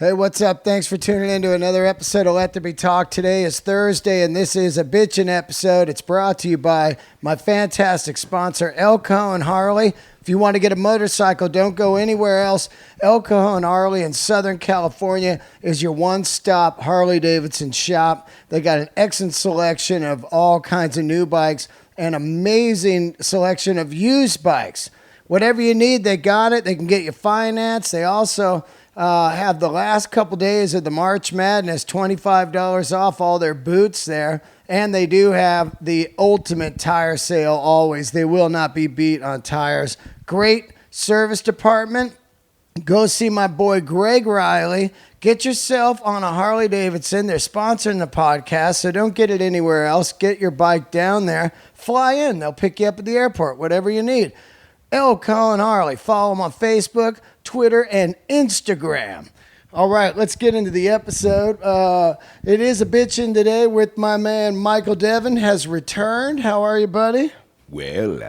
Hey, what's up? Thanks for tuning in to another episode of Let There Be Talk. Today is Thursday, and this is a bitchin' episode. It's brought to you by my fantastic sponsor, Elko and Harley. If you want to get a motorcycle, don't go anywhere else. Elko and Harley in Southern California is your one-stop Harley-Davidson shop. They got an excellent selection of all kinds of new bikes, an amazing selection of used bikes. Whatever you need, they got it. They can get you finance. They also have the last couple days of the March Madness, $25 off all their boots there. And they do have the ultimate tire sale always. They will not be beat on tires. Great service department. Go see my boy Greg Riley. Get yourself on a Harley Davidson. They're sponsoring the podcast, so don't get it anywhere else. Get your bike down there. Fly in. They'll pick you up at the airport, whatever you need. Elko and Harley. Follow them on Facebook, Twitter, and Instagram. All right, let's get into the episode. It is a bitchin' today with my man Michael Devin has returned. How are you, buddy? Well,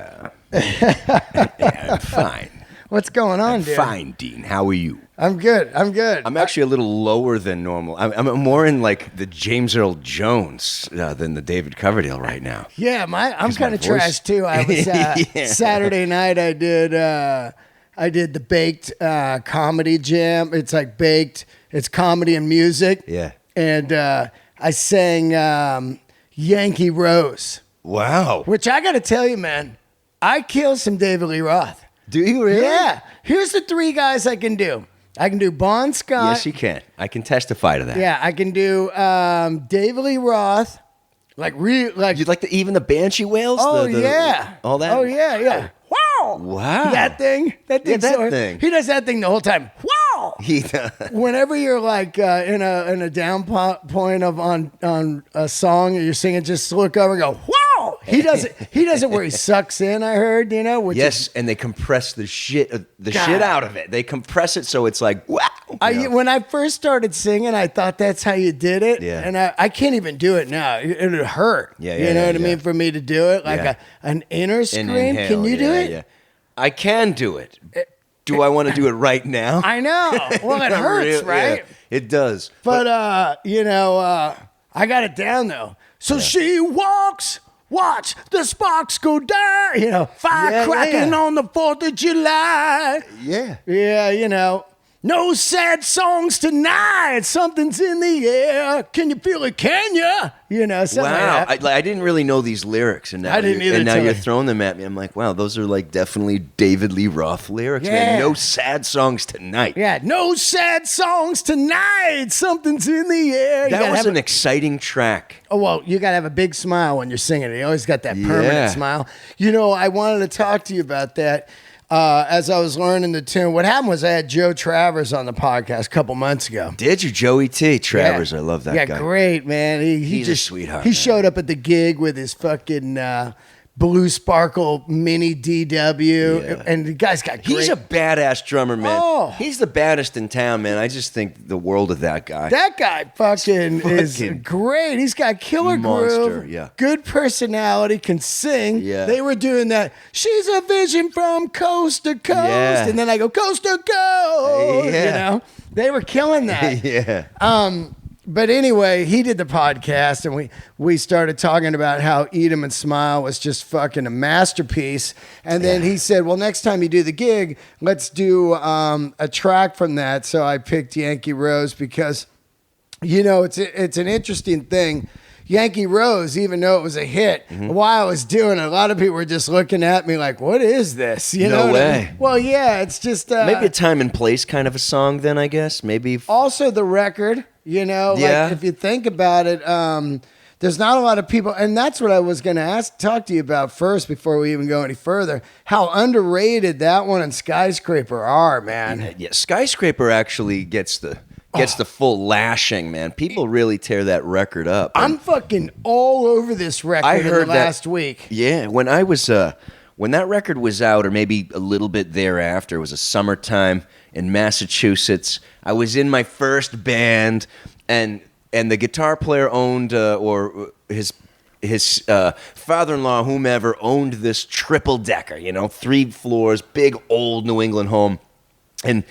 I'm fine. What's going on, dude? Fine, Dean. How are you? I'm good. I'm actually a little lower than normal. I'm more in like the James Earl Jones than the David Coverdale right now. Yeah, I'm kind of trash too. I was Yeah. Saturday night. I did the baked comedy jam. It's like baked. It's comedy and music. Yeah. And I sang Yankee Rose. Wow. Which I got to tell you, man, I kill some David Lee Roth. Do you really? Yeah. Here's the three guys I can do. I can do Bon Scott. Yes, you can. I can testify to that. Yeah, I can do David Lee Roth. Like You'd like even the Banshee Wails? Oh, the, yeah. All that? Oh, yeah. Wow. Wow. That thing. Yeah, that thing. He does that thing the whole time. Wow. He does. Whenever you're like in a down point of on a song or you're singing, just look over and go, wow. He does it where he sucks in, I heard, which yes, and they compress the shit out of it. They compress it so it's like, wow. When I first started singing, I thought that's how you did it. Yeah. And I can't even do it now. It would hurt. Yeah, you know what I mean? For me to do it, like an inner scream. Can you do it? Yeah. I can do it. Do I want to do it right now? I know. Well, it hurts, right? Yeah, it does. But I got it down, though. So she walks, watch the sparks go down. Fire cracking on the 4th of July. Yeah. Yeah, no sad songs tonight. Something's in the air. Can you feel it? Can you? Something Wow. like that. I didn't really know these lyrics. And now I didn't either. And now you're throwing them at me. I'm like, wow, those are like definitely David Lee Roth lyrics. Yeah. Man. No sad songs tonight. Yeah, no sad songs tonight. Something's in the air. That was an exciting track. Oh, well, you got to have a big smile when you're singing it. You always got that permanent smile. I wanted to talk to you about that. As I was learning the tune, what happened was I had Joe Travers on the podcast a couple months ago. Did you? Joey T. Travers, I love that guy. Yeah, great, man. He's a sweetheart. He showed up at the gig with his fucking Blue Sparkle Mini DW, and the guy's got great... He's a badass drummer, man. Oh. He's the baddest in town, man. I just think the world of that guy. That guy fucking is great. He's got killer groove, good personality, can sing. Yeah. They were doing that. She's a vision from coast to coast, and then I go coast to coast. Yeah. They were killing that. Yeah. But anyway, he did the podcast, and we started talking about how Eat 'Em and Smile was just fucking a masterpiece. And then he said, well, next time you do the gig, let's do a track from that. So I picked Yankee Rose because, it's an interesting thing. Yankee Rose, even though it was a hit, while I was doing it, a lot of people were just looking at me like, what is this? No way. I mean? Well, yeah, it's just... maybe a time and place kind of a song then, I guess. Maybe... Also the record, like if you think about it, there's not a lot of people, and that's what I was going to talk to you about first before we even go any further, how underrated that one and Skyscraper are, man. Yeah, Skyscraper actually gets the full lashing, man. People really tear that record up. I'm fucking all over this record in the last week. Yeah, when that record was out, or maybe a little bit thereafter, it was a summertime in Massachusetts. I was in my first band, and the guitar player owned, or his father-in-law, whomever, owned this triple-decker, 3 floors, big old New England home. And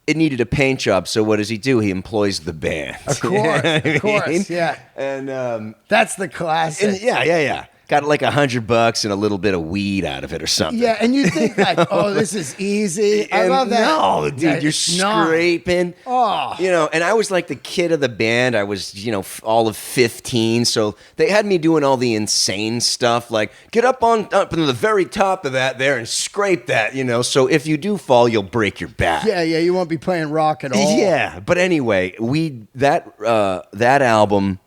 it needed a paint job. So what does he do? He employs the band. Of course, of course, yeah. And that's the classic. and yeah. Got like $100 and a little bit of weed out of it or something. Yeah, and you think like, oh, this is easy. I And love that. No, dude, Yeah, you're it's not. scraping. Oh. And I was like the kid of the band. I was, all of 15. So they had me doing all the insane stuff, like get up on the very top of that there and scrape that, So if you do fall, you'll break your back. Yeah, you won't be playing rock at all. Yeah, but anyway, that album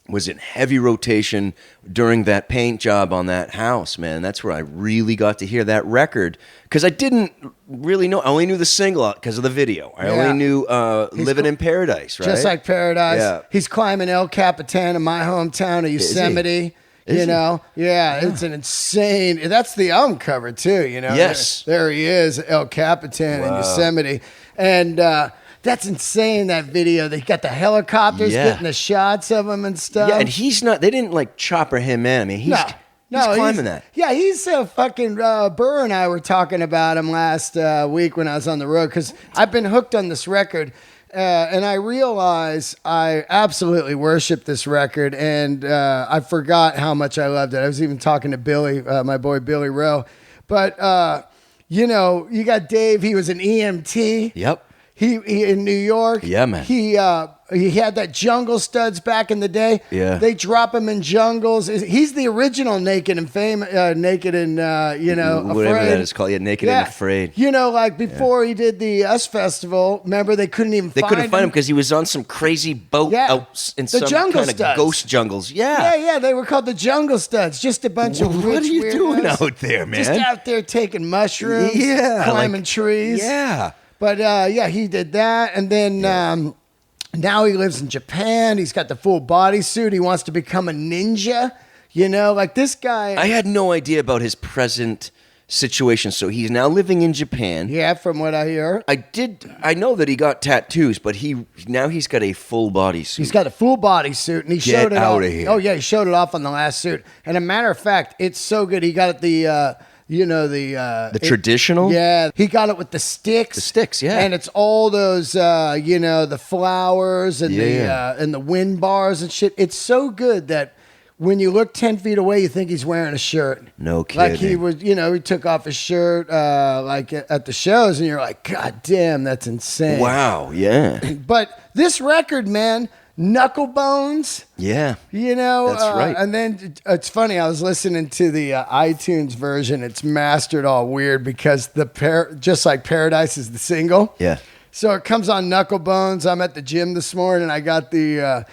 was in heavy rotation during that paint job on that house, man. That's where I really got to hear that record because I didn't really know. I only knew the single because of the video. I only knew "Living in Paradise," right? Just like Paradise. Yeah. He's climbing El Capitan in my hometown of Yosemite. Is he? Yeah, it's an insane. That's the album cover too. Yes. there he is, El Capitan in Yosemite, and. That's insane, that video. They got the helicopters getting the shots of him and stuff. Yeah, and he's not, they didn't like chopper him in. I mean, he's climbing that. Yeah, he's fucking, Burr and I were talking about him last week when I was on the road because I've been hooked on this record. And I realize I absolutely worship this record, and I forgot how much I loved it. I was even talking to Billy, my boy Billy Rowe. But, you got Dave. He was an EMT. Yep. He in New York. Yeah, man. He had that Jungle Studs back in the day. Yeah. They drop him in jungles. He's the original Naked and Naked and whatever Afraid. that is called. Yeah, Naked and Afraid. Like before he did the US Festival. Remember they couldn't even They find couldn't find him him because he was on some crazy boat out in some Jungle kind of Studs. ghost jungles. Yeah. Yeah. They were called the Jungle Studs. Just a bunch of What rich are you doing weirdos out there, man? Just out there taking mushrooms. Yeah, climbing trees. Yeah. But he did that, and then now he lives in Japan. He's got the full bodysuit. He wants to become a ninja. Like this guy. I had no idea about his present situation. So he's now living in Japan. Yeah, from what I hear. I know that he got tattoos, but he's got a full bodysuit. He's got a full bodysuit, and he showed it off. Out of here. Oh yeah, he showed it off on the last suit. And a matter of fact, it's so good. He got it the traditional? Yeah, he got it with the sticks. The sticks, yeah. And it's all those, the flowers and the wind bars and shit. It's so good that when you look 10 feet away, you think he's wearing a shirt. No kidding. Like he was, he took off his shirt like at the shows, and you're like, God damn, that's insane. Wow, yeah. But this record, man, Knuckle Bones. Yeah. That's right. And then it's funny, I was listening to the iTunes version. It's mastered all weird because just like Paradise is the single. Yeah. So it comes on Knuckle Bones. I'm at the gym this morning. I got the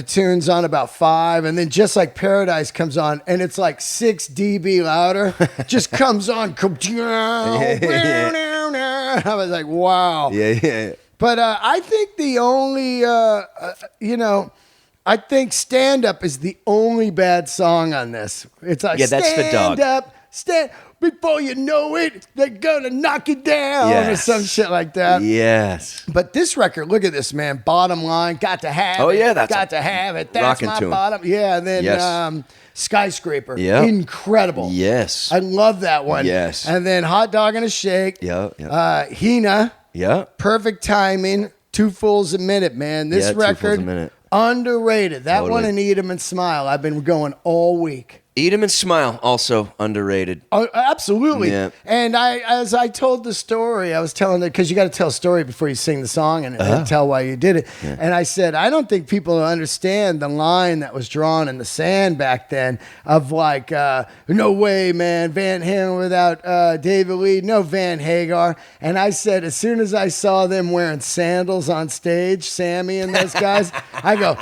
tunes on about 5, and then Just Like Paradise comes on, and it's like 6 dB louder. Just comes on. I was like, wow. Yeah. But I think the only, I think Stand Up is the only bad song on this. It's like, that's the dog. Stand up, stand, before you know it, they're gonna knock you down or some shit like that. Yes. But this record, look at this, man. Bottom line, got to have it. Oh, yeah, that's got to have it. That's my bottom. Yeah, and then Skyscraper. Yeah. Incredible. Yes. I love that one. Yes. And then Hot Dog and a Shake. Yeah. Hina. Yeah. Perfect Timing. 2 Fools a Minute, man. This 2 Fools a record, Minute. underrated. That Totally. one and Eat 'em and Smile. I've been going all week. Eat 'em and Smile, also underrated. Oh, absolutely. Yeah. And as I told the story, I was telling it because you got to tell a story before you sing the song and tell why you did it. Yeah. And I said, I don't think people understand the line that was drawn in the sand back then of like, no way, man, Van Halen without David Lee, no Van Hagar. And I said, as soon as I saw them wearing sandals on stage, Sammy and those guys, I go,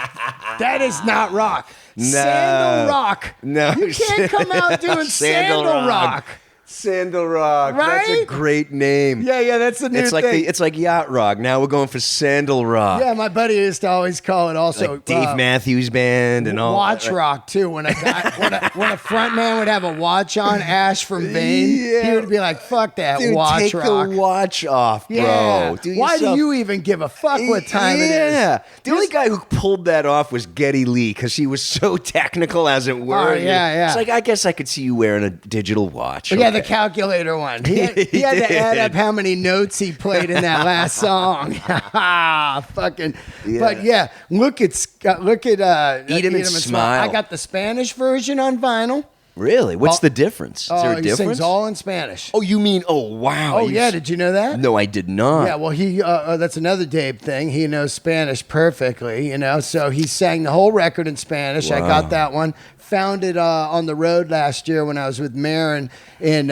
that is not rock. No. Sandal rock. No. You can't come out doing Sandal rock. Sandal Rock. Right? That's a great name. Yeah, that's the new thing. It's like Yacht Rock. Now we're going for Sandal Rock. Yeah, my buddy used to always call it also like Dave Matthews Band and all. Watch rock too. When a guy, when a front man would have a watch on, Ash from Vane, he would be like, "Fuck that Dude, watch take rock." the watch off, bro. Yeah. Why do yourself- you even give a fuck what time it is? Yeah. The only guy who pulled that off was Geddy Lee because he was so technical, as it were. Oh, yeah. It's like, I guess I could see you wearing a digital watch. But yeah, the the calculator one. He had to add up how many notes he played in that last song. Fucking. Yeah. But yeah, look at Eat 'Em and Smile. I got the Spanish version on vinyl. Really? What's the difference? Is there a He difference? sings all in Spanish. Oh, you mean? Oh, wow. Oh yeah, did you know that? No, I did not. Yeah, well, he that's another Dave thing. He knows Spanish perfectly, so he sang the whole record in Spanish. I got that one. Found it on the road last year when I was with Marin in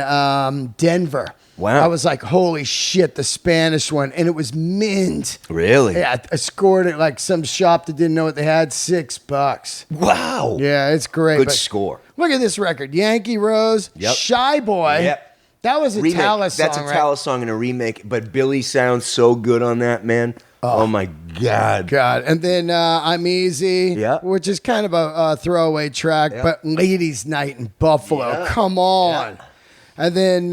Denver. Wow. I was like, holy shit, the Spanish one. And it was mint. Really? Yeah, I scored it like some shop that didn't know what they had, $6. Wow. Yeah, it's great. Good But score. look at this record. Yankee Rose, Yep. Shy Boy. Yep. That was a Remake. Talus song, That's a right? Talus song and a remake, but Billy sounds so good on that, man. Oh my God. God. And then I'm Easy, Yeah. which is kind of a throwaway track, Yeah. but Ladies Night in Buffalo, Yeah. come on. Yeah. And then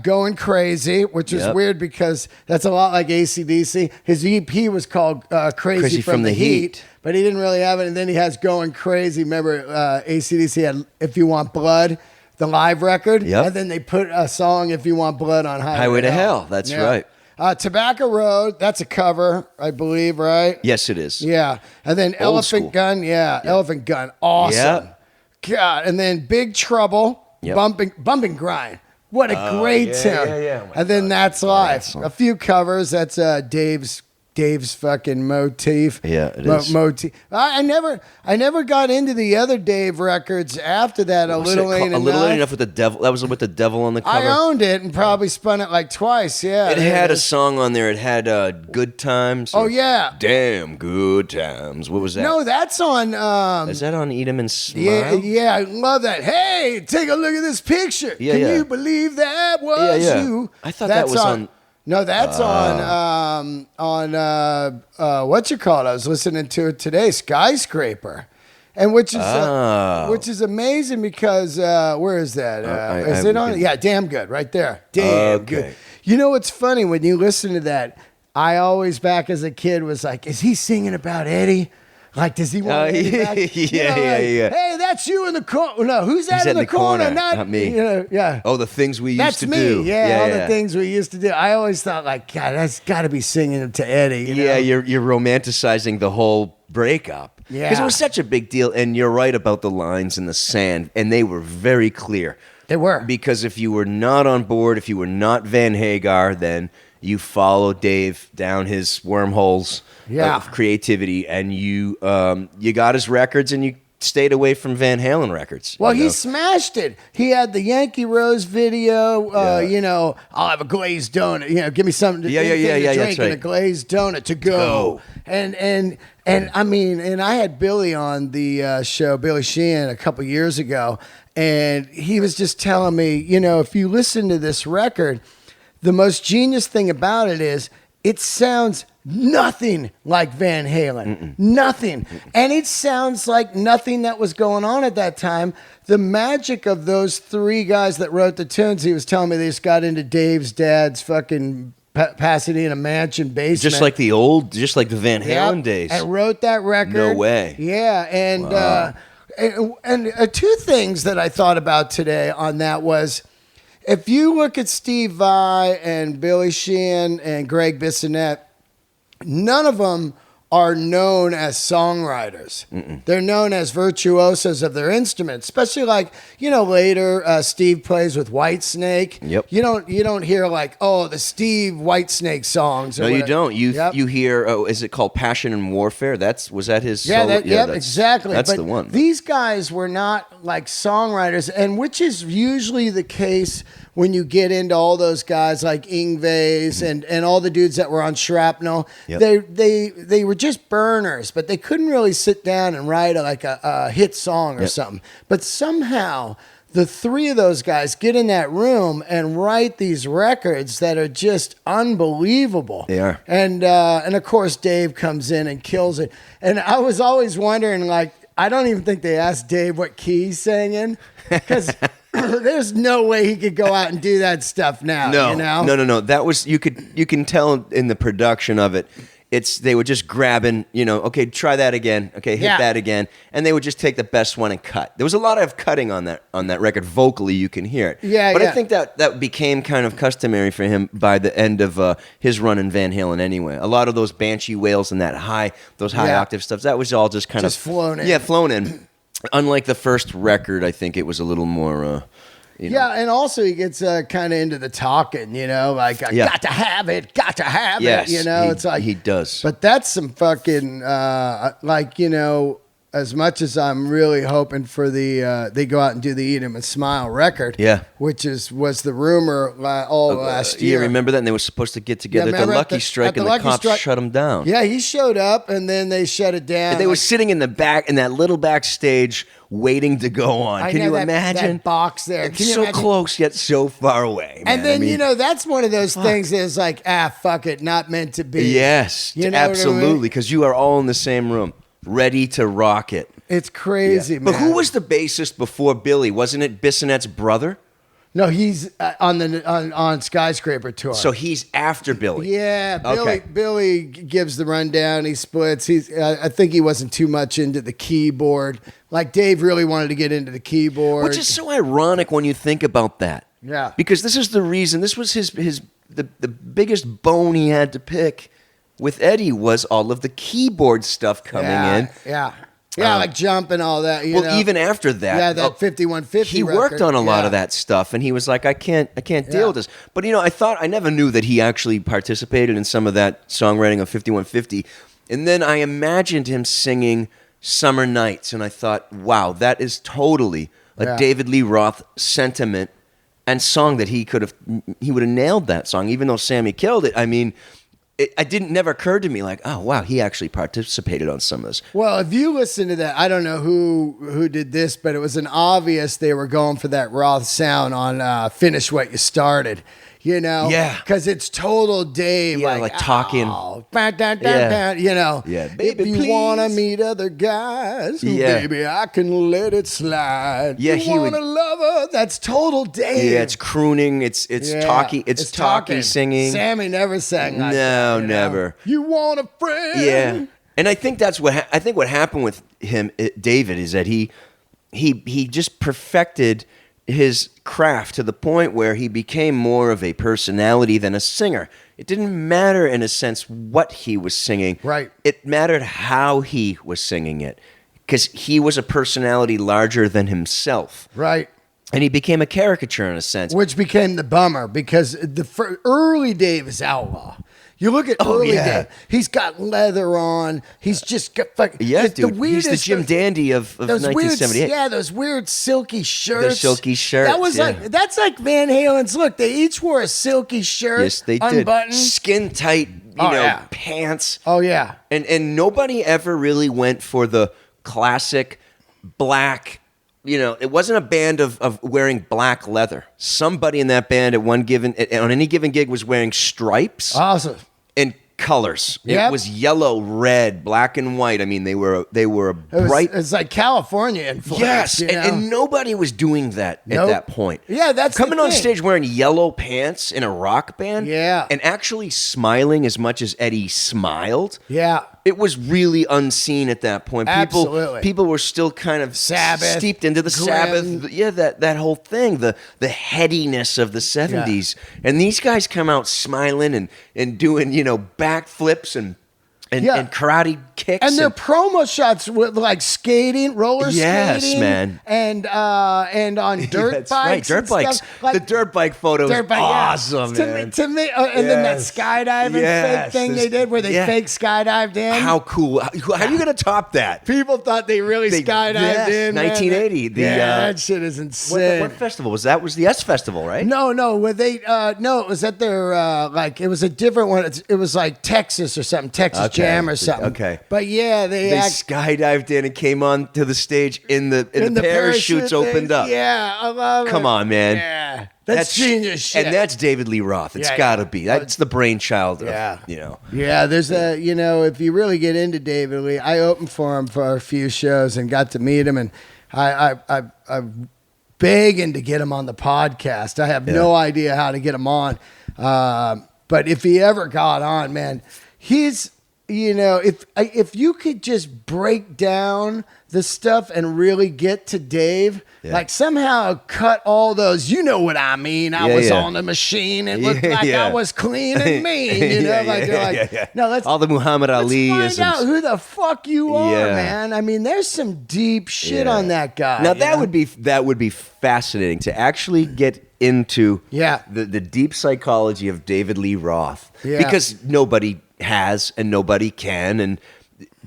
Going Crazy, which is Yep. weird because that's a lot like AC/DC. His EP was called Crazy from the Heat, but he didn't really have it. And then he has Going Crazy. Remember AC/DC had If You Want Blood, the live record? Yep. And then they put a song, If You Want Blood, on Highway to Hell. That's right. Tobacco Road, that's a cover, I believe, right? Yes, it is. Yeah. And then Old Elephant school. Gun. Yeah. Elephant Gun. Awesome. God. And then Big Trouble. Yep. Bumping Grind. What a great yeah, tune. yeah. Oh my and then God. That's Oh, Life. that song. A few covers. That's Dave's fucking motif. Yeah, it is. Motif. I never got into the other Dave records after that. A Little Ain't A Little Ain't Enough. Enough with the devil. That was with the devil on the cover. I owned it and probably spun it like twice. Yeah. It had a song on there. It had Good Times. Oh yeah. Damn Good Times. What was that? No, that's on. Is that on Eat 'Em and Smile? Yeah, I love that. Hey, take a look at this picture. Yeah, Can yeah. you believe that was Yeah. you? I thought that was on- No, that's on what you call it? I was listening to it today, Skyscraper, and which is amazing because where is that? Is it on? Yeah, Damn Good, right there. Damn good. You know what's funny when you listen to that? I always back as a kid was like, is he singing about Eddie? Like, does he want Eddie back? Yeah. Hey, that's you in the corner. No, who's that in the corner? Not me. Yeah. Oh, the things we used That's to me. do. Yeah, all the things we used to do. I always thought, like, God, that's got to be singing to Eddie. You know? You're romanticizing the whole breakup. Yeah. Because it was such a big deal, and you're right about the lines in the sand, and they were very clear. They were. Because if you were not on board, if you were not Van Hagar, then you followed Dave down his wormholes of creativity, and you got his records, and you stayed away from Van Halen records. Well, he smashed it. He had the Yankee Rose video. I'll have a glazed donut. Give me something to Yeah, drink that's right. and a glazed donut to go. And I mean, and I had Billy on the show, Billy Sheehan, a couple years ago, and he was just telling me, if you listen to this record, the most genius thing about it is it sounds nothing like Van Halen. Nothing. And it sounds like nothing that was going on at that time. The magic of those three guys that wrote the tunes, he was telling me they just got into Dave's dad's fucking Pasadena mansion basement. just like the Van Halen days. And wrote that record. No way. Yeah. And two things that I thought about today on that was, if you look at Steve Vai and Billy Sheehan and Greg Bissonette, none of them are known as songwriters. They're known as virtuosos of their instruments, especially later Steve plays with Whitesnake. Yep. You don't hear the Steve Whitesnake songs. No, you don't. You hear, is it called Passion and Warfare? Was that his solo? Exactly. That's but the one. These guys were not like songwriters, and which is usually the case when you get into all those guys like Yngwie's and all the dudes that were on Shrapnel. Yep. They were just burners, but they couldn't really sit down and write a hit song or something. But somehow the three of those guys get in that room and write these records that are just unbelievable. They are. And of course Dave comes in and kills it. And I was always wondering, I don't even think they asked Dave what key he sang in, because there's no way he could go out and do that stuff now. No. That was, you can tell in the production of it. they were just grabbing, okay, try that again. Okay, hit that again. And they would just take the best one and cut. There was a lot of cutting on that record. Vocally, you can hear it. Yeah, but I think that became kind of customary for him by the end of his run in Van Halen anyway. A lot of those banshee wails and those high octave stuff, that was all just kind of flown in. Yeah, flown in. Unlike the first record, I think it was a little more... and also he gets kind of into the talking, like, got to have it, yes, it's like... He does. But that's some fucking, as much as I'm really hoping for they go out and do the Eat 'Em and Smile record, which was the rumor last year. Yeah, remember that? And they were supposed to get together at the Lucky Strike, and the cops shut them down. Yeah, he showed up, and then they shut it down. And they were sitting in the back, in that little backstage, waiting to go on. Can you imagine? That box there. It's so close, yet so far away. Man. And then, that's one of those things that's like, fuck it, not meant to be. Yes, absolutely, because you are all in the same room, ready to rock it. It's crazy, man. But who was the bassist before Billy? Wasn't it Bissonette's brother? No, he's on Skyscraper Tour. So he's after Billy. Yeah, Billy gives the rundown. He splits. I think he wasn't too much into the keyboard. Like Dave really wanted to get into the keyboard, which is so ironic when you think about that. Yeah, because this is the reason. This was the biggest bone he had to pick with Eddie was all of the keyboard stuff coming in. Yeah. Yeah, like Jump and all that. Even after that, that 5150. He worked on a lot of that stuff, and he was like, "I can't deal with this." But I never knew that he actually participated in some of that songwriting of 5150. And then I imagined him singing "Summer Nights," and I thought, "Wow, that is totally a David Lee Roth sentiment and song that he would have nailed that song, even though Sammy killed it." I mean. It never occurred to me like, oh, wow, he actually participated on some of this. Well, if you listen to that, I don't know who did this, but it was an obvious they were going for that Roth sound on Finish What You Started. Yeah. Because it's total Dave. Yeah, like talking. Yeah, baby, if you want to meet other guys, baby, I can let it slide. Yeah, you want to love her? That's total Dave. Yeah, it's crooning. It's talky. It's talky singing. Sammy never sang like that. No, never. You want a friend? Yeah. And I think that's what happened with him, David, is that he just perfected his craft to the point where he became more of a personality than a singer. It didn't matter in a sense what he was singing. Right. It mattered how he was singing it, because he was a personality larger than himself. Right. And he became a caricature in a sense. Which became the bummer, because the early Dave is outlaw. You look at early Dave. He's got leather on. He's just got dude. He's the Jim Dandy of 1978. Those weird silky shirts. The silky shirts. That was that's like Van Halen's look. They each wore a silky shirt. Yes, they did. Unbuttoned. Skin tight, pants. Oh yeah. And nobody ever really went for the classic black. It wasn't a band of wearing black leather. Somebody in that band on any given gig was wearing stripes. Awesome. And colors. Yep. It was yellow, red, black, and white. I mean, they were bright. It's like California influence. Yes, and nobody was doing that at that point. Yeah, that's coming the on thing. stage wearing yellow pants in a rock band. Yeah, and actually smiling as much as Eddie smiled. Yeah. It was really unseen at that point. Absolutely. People were still kind of Sabbath, steeped into the grim. Sabbath. Yeah, that whole thing, the headiness of the 70s. Yeah. And these guys come out smiling and doing, backflips and karate kicks. And their promo shots with like skating, roller skating. Yes, man. And on dirt bikes. Right, dirt bikes. Stuff. Like, the dirt bike photo is awesome, man. To me, and then that skydiving fake thing they did where they fake skydived in. How cool. How are you going to top that? People thought they really skydived in. 1980. That shit is insane. What festival was that? Was the S Festival, right? No. It was at their, it was a different one. It was like Texas or something, Texas Jam or something. Okay. But yeah, they skydived in and came on to the stage in the parachutes opened up. Yeah, I love it. Come on, man. Yeah. That's genius shit. And that's David Lee Roth. It's got to be. That's the brainchild of, Yeah, there's if you really get into David Lee, I opened for him for a few shows and got to meet him, and I'm begging to get him on the podcast. I have no idea how to get him on. But if he ever got on, man, he's if you could just break down the stuff and really get to Dave, like somehow cut all those, you know what I mean? I was on the machine. It looked like I was clean and mean, no, let's all the Muhammad Ali. Let's find out who the fuck you are, man. I mean, there's some deep shit on that guy. Now that would be fascinating to actually get into the deep psychology of David Lee Roth, because nobody has and nobody can, and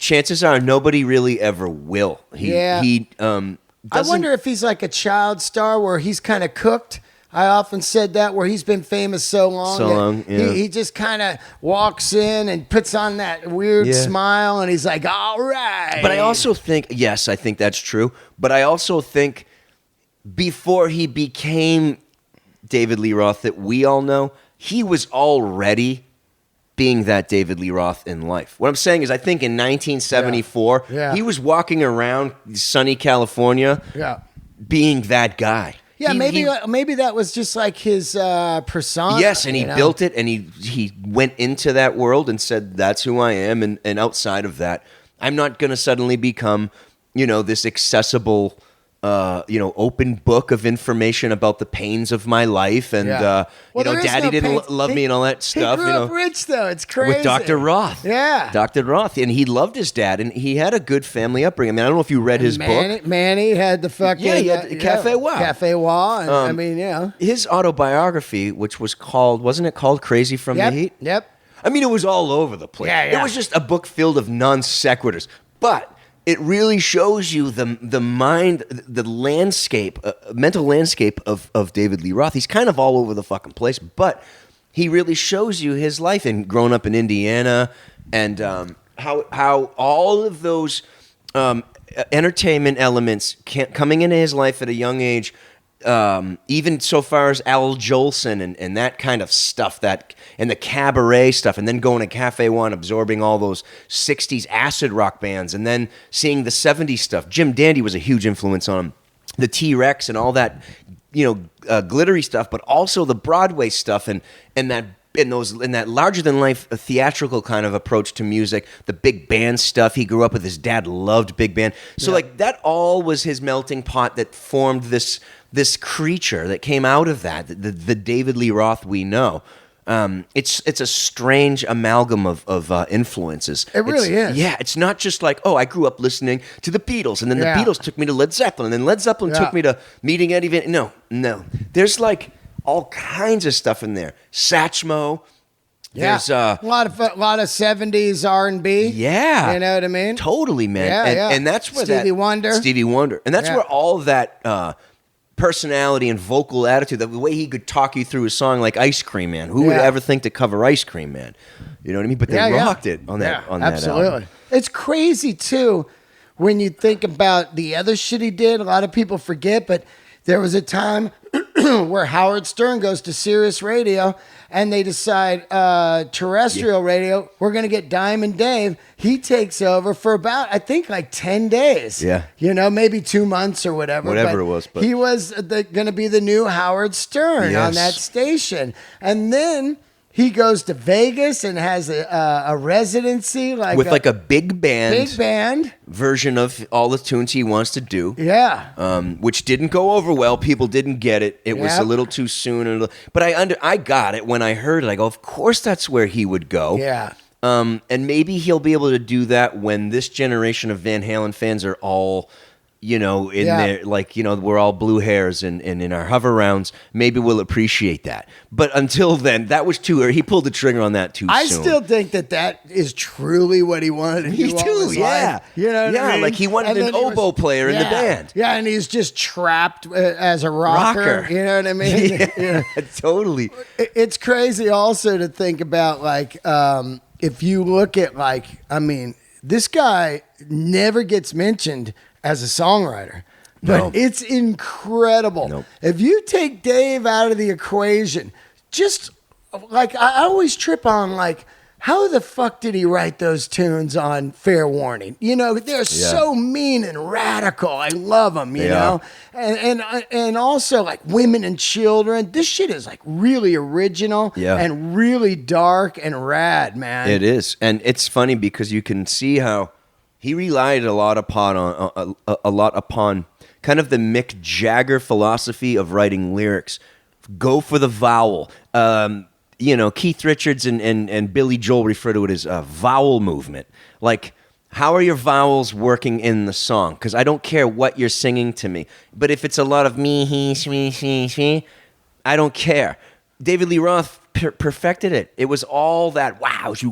chances are nobody really ever will. I wonder if he's like a child star where he's kind of cooked. I often said that, where he's been famous so long. He just kind of walks in and puts on that weird smile, and he's like, all right. But I also think, yes, I think that's true. But I also think before he became David Lee Roth that we all know, he was already being that David Lee Roth in life. What I'm saying is, I think in 1974, he was walking around sunny California being that guy. Yeah, maybe that was just like his persona. Yes, and he built it, and he went into that world and said, that's who I am, and outside of that, I'm not going to suddenly become, this accessible open book of information about the pains of my life, and Daddy didn't love me and all that stuff. He grew up rich though. It's crazy. With Dr. Roth, Dr. Roth, and he loved his dad, and he had a good family upbringing. I mean, I don't know if you read his book. Manny had the fucking he had Cafe Wha. Cafe Wha. And, his autobiography, which was called, wasn't it called Crazy from the Heat? Yep. I mean, it was all over the place. It was just a book filled of non sequiturs, but it really shows you the mind, the landscape, mental landscape of David Lee Roth. He's kind of all over the fucking place, but he really shows you his life and growing up in Indiana, and how all of those entertainment elements coming into his life at a young age, even so far as Al Jolson and that kind of stuff, and the cabaret stuff, and then going to Cafe One, absorbing all those 60s acid rock bands, and then seeing the 70s stuff. Jim Dandy was a huge influence on him. The T-Rex and all that, glittery stuff, but also the Broadway stuff and that larger than life theatrical kind of approach to music, the big band stuff. He grew up with his dad, loved big band. So that all was his melting pot that formed this creature that came out of that, the David Lee Roth we know. It's a strange amalgam of influences. It really is. Yeah, it's not just like, I grew up listening to the Beatles, and then the Beatles took me to Led Zeppelin, and then Led Zeppelin took me to meeting Eddie Van. No. There's like all kinds of stuff in there. Satchmo. There's a lot of 70s R&B. Yeah. You know what I mean? Totally, man. And that's where Stevie Wonder. And that's where all of that personality and vocal attitude, the way he could talk you through a song like Ice Cream Man. Who would ever think to cover Ice Cream Man? You know what I mean? But they rocked it on that absolutely. album. It's crazy too when you think about the other shit he did. A lot of people forget, but there was a time where Howard Stern goes to Sirius Radio and they decide terrestrial radio, we're going to get Diamond Dave. He takes over for about, I think, like 10 days. Yeah. Maybe 2 months or whatever. Whatever it was. But he was going to be the new Howard Stern on that station. And then he goes to Vegas and has a residency with a big band version of all the tunes he wants to do. Yeah, which didn't go over well. People didn't get it. It was a little too soon. But I got it when I heard it. I go, of course that's where he would go. Yeah. And maybe he'll be able to do that when this generation of Van Halen fans are all, in there, we're all blue hairs and in our hover rounds. Maybe we'll appreciate that. But until then, that was too early. He pulled the trigger on that too soon. I still think that is truly what he wanted to do. Me too, Life. You know what I mean? Like he wanted an oboe player in the band. Yeah, and he's just trapped as a rocker. You know what I mean? Yeah, totally. It's crazy also to think about, if you look at, this guy never gets mentioned as a songwriter, but it's incredible. Nope. If you take Dave out of the equation, just I always trip on how the fuck did he write those tunes on Fair Warning? You know, they're so mean and radical. I love them, you know? And also, like, women and children. This shit is, like, really original and really dark and rad, man. It is. And it's funny because you can see how he relied a lot upon kind of the Mick Jagger philosophy of writing lyrics. Go for the vowel. You know, Keith Richards and Billy Joel refer to it as a vowel movement. Like, how are your vowels working in the song? Because I don't care what you're singing to me. But if it's a lot of me, he, she, I don't care. David Lee Roth perfected it. It was all that, wow, you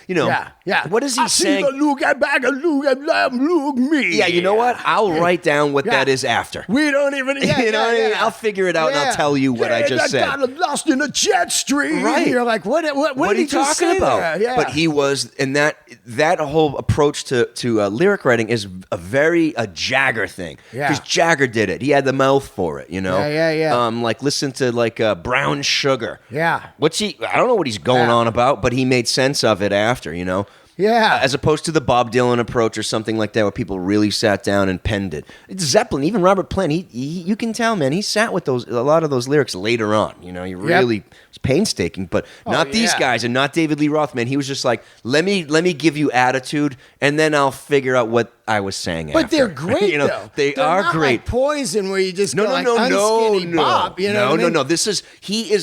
know. Yeah. What is he saying? I see the look at back and look at them, look me. Yeah, you know what? I'll write down what that is after. We don't even, you know what I mean? I'll figure it out and I'll tell you what I just said. I got lost in a jet stream. Right. You're like, what are you talking about? Yeah. But he was, and that whole approach to lyric writing is a Jagger thing. Because Jagger did it. He had the mouth for it, you know? Yeah. Like, listen to, like, Brown Sugar. Yeah. I don't know what he's going on about, but he made sense of it after, you know? Yeah. As opposed to the Bob Dylan approach or something like that where people really sat down and penned it. Zeppelin, even Robert Plant, he you can tell, man, he sat with a lot of those lyrics later on. You know, he really was painstaking, but not these guys and not David Lee Roth, man. He was just like, let me give you attitude and then I'll figure out what I was saying but after. They're great, you know, though. They're not great. Like Poison, where you just go like unskinny Bob. You know what I mean? No.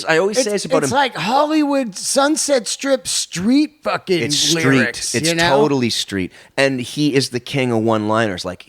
I always say this about him. It's like Hollywood Sunset Strip street fucking It's lyrics. Street. It's you know? totally street. And he is the king of one-liners. Like,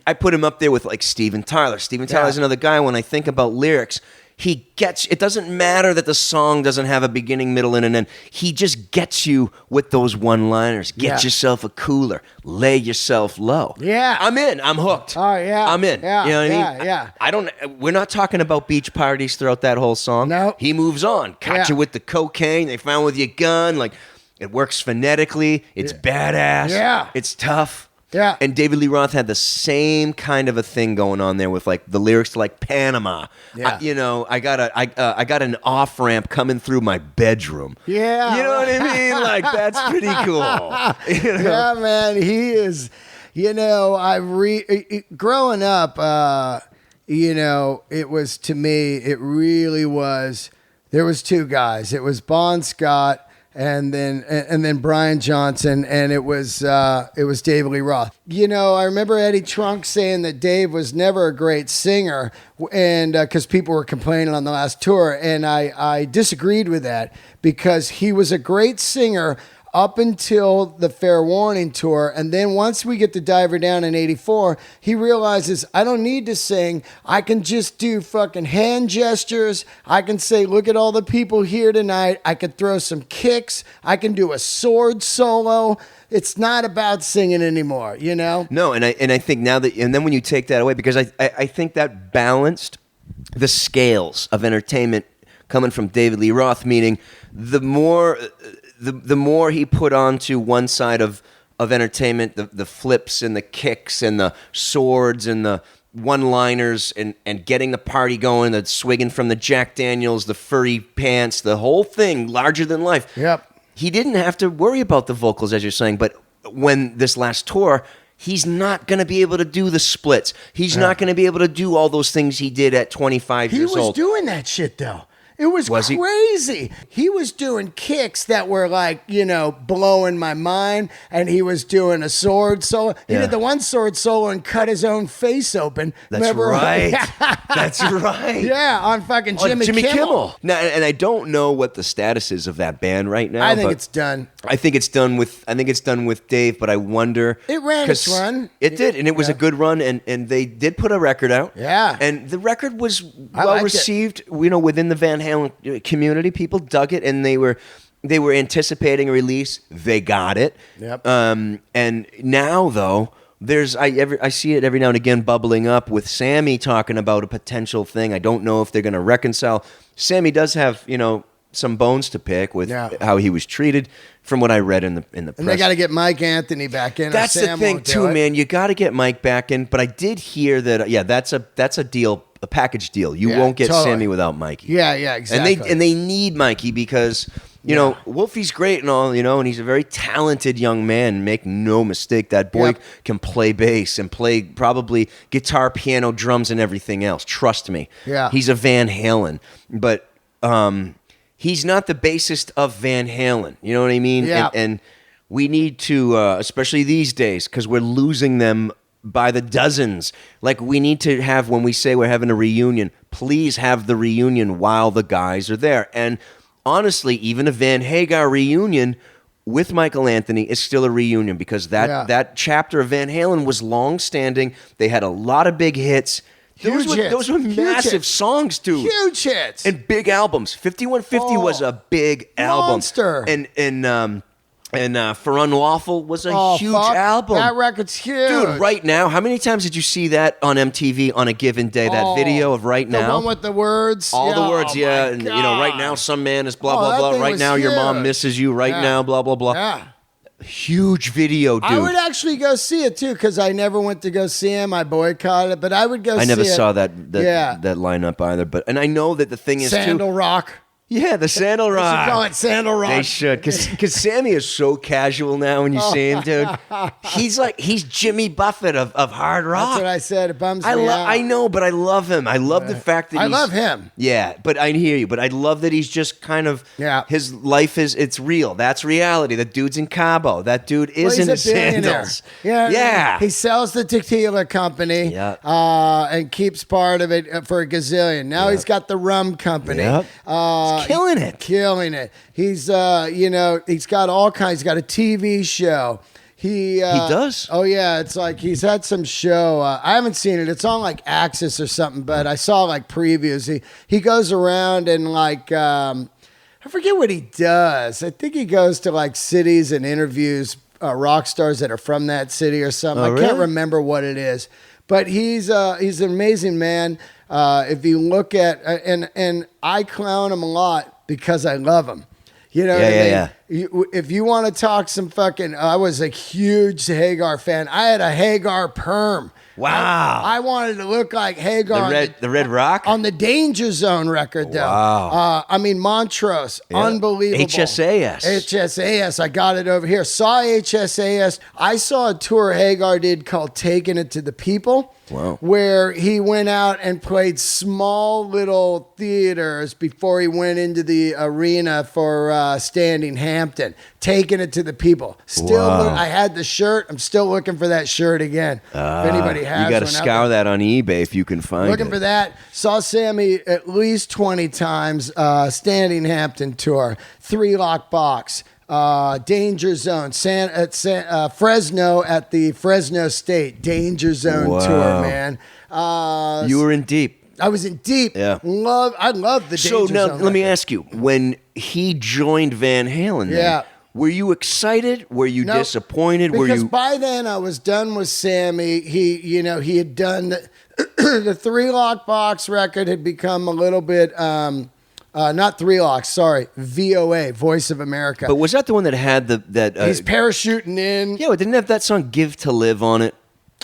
I put him up there with, like, Steven Tyler. Steven Tyler's another guy, when I think about lyrics, it doesn't matter that the song doesn't have a beginning, middle, and an end. He just gets you with those one-liners. Get yourself a cooler. Lay yourself low. Yeah. I'm in. I'm hooked. Oh, yeah. I'm in. Yeah, you know what I mean? Yeah. We're not talking about beach parties throughout that whole song. No. He moves on. Caught you with the cocaine. They found with your gun. Like, it works phonetically. It's badass. Yeah. It's tough. Yeah. And David Lee Roth had the same kind of a thing going on there with, like, the lyrics to, like, Panama. Yeah. I got an off ramp coming through my bedroom. Yeah. You know what I mean? Like, that's pretty cool. You know? Yeah, man. He is, you know, growing up, you know, it was, to me, it really was, there was two guys. It was Bon Scott and then Brian Johnson, and it was David Lee Roth. You know, I remember Eddie Trunk saying that Dave was never a great singer, and because people were complaining on the last tour, and I disagreed with that, because he was a great singer up until the Fair Warning tour. And then once we get the Diver Down in 84, he realizes, I don't need to sing. I can just do fucking hand gestures. I can say, look at all the people here tonight. I could throw some kicks. I can do a sword solo. It's not about singing anymore, you know? No, and I think now that, and then when you take that away, because I think that balanced the scales of entertainment coming from David Lee Roth, meaning the more he put onto one side of entertainment, the flips and the kicks and the swords and the one-liners and getting the party going, the swigging from the Jack Daniels, the furry pants, the whole thing, larger than life. Yep. He didn't have to worry about the vocals, as you're saying, but when this last tour, he's not going to be able to do the splits. He's not going to be able to do all those things he did at 25 years old. He was doing that shit, though. It was crazy. He was doing kicks that were like, you know, blowing my mind, and he was doing a sword solo. He did the one sword solo and cut his own face open. That's right. That's right. Yeah, on fucking Jimmy Kimmel. Now, and I don't know what the status is of that band right now. I think it's done. I think it's done with Dave, but I wonder. It ran its run. It did, and it was a good run, and they did put a record out. Yeah. And the record was well received, you know, within the Van Halen community. People dug it, and they were anticipating a release. They got it. Yep. And now, though, I see it every now and again bubbling up with Sammy talking about a potential thing. I don't know if they're going to reconcile. Sammy does have, you know, some bones to pick with how he was treated, from what I read in the press. And they got to get Mike Anthony back in. That's the thing too, man. You got to get Mike back in. But I did hear that that's a deal, a package deal. You won't get Sammy without Mikey. Yeah, exactly. And they need Mikey because You know, Wolfie's great and all, you know, and he's a very talented young man. Make no mistake, that boy can play bass and play probably guitar, piano, drums, and everything else. Trust me. Yeah. He's a Van Halen. But he's not the bassist of Van Halen. You know what I mean? Yeah. And we need to, especially these days, because we're losing them by the dozens. Like, we need to have, when we say we're having a reunion, please have the reunion while the guys are there. And honestly, even a Van Hagar reunion with Michael Anthony is still a reunion, because that chapter of Van Halen was long-standing. They had a lot of big hits. Those were massive songs, dude. Huge hits. And big albums. 5150 was a big album. Monster. And For Unlawful was a huge album. That record's huge. Dude, Right Now. How many times did you see that on MTV on a given day? That video of Right Now? The one with the words? All the words, yeah. And, you know, right now some man is blah, blah, blah. Right now your mom misses you. Right now, blah, blah, blah. Yeah. Huge video, dude. I would actually go see it, too, because I never went to go see him. I boycotted it, but I would go see it. I never saw that lineup either. And I know that the thing is, Sandal Rock. Yeah, the Sandal Rock. They should call it Sandal Rock. They should, because Sammy is so casual now when you see him, dude. He's Jimmy Buffett of hard rock. That's what I said. It bums me out. I know, but I love him. I love the fact that I love him. Yeah, but I hear you. But I love that he's just kind of, his life it's real. That's reality. That dude's in Cabo. That dude is in his sandals. Yeah. He sells the tequila company and keeps part of it for a gazillion. Now he's got the rum company. Killing it. He's he's got all kinds. He's got a TV show. He does. Oh yeah, it's like he's had some show. I haven't seen it. It's on like Axis or something, but I saw like previews. He goes around and like I forget what he does. I think he goes to like cities and interviews rock stars that are from that city or something. I can't remember what it is, but he's an amazing man. If you look at and I clown him a lot because I love him. You know what I mean? If you want to talk some fucking, I was a huge Hagar fan. I had a Hagar perm. Wow. I wanted to look like Hagar. The Red Rock? On the Danger Zone record, though. Wow. I mean, Montrose. Unbelievable. HSAS. I got it over here. Saw HSAS. I saw a tour Hagar did called Taking It to the People. Wow. Where he went out and played small little theaters before he went into the arena for Standing Hampton. Taking It to the People. Still, I had the shirt. I'm still looking for that shirt again. If anybody has one. You got to scour that on eBay if you can find it. Looking for that. Saw Sammy at least 20 times. Standing Hampton tour. 3 Lock Box. Danger Zone, Fresno at the Fresno State Danger Zone tour, man. You were in deep. I was in deep. Yeah. I love the Danger Zone. So now, let me ask you: when he joined Van Halen, were you excited? Were you disappointed? Because by then I was done with Sammy. He had done the 3 Lock Box record had become a little bit. Not 3 Locks, sorry. VOA, Voice of America. But was that the one that had that? He's parachuting in. Yeah, it didn't have that song "Give to Live" on it.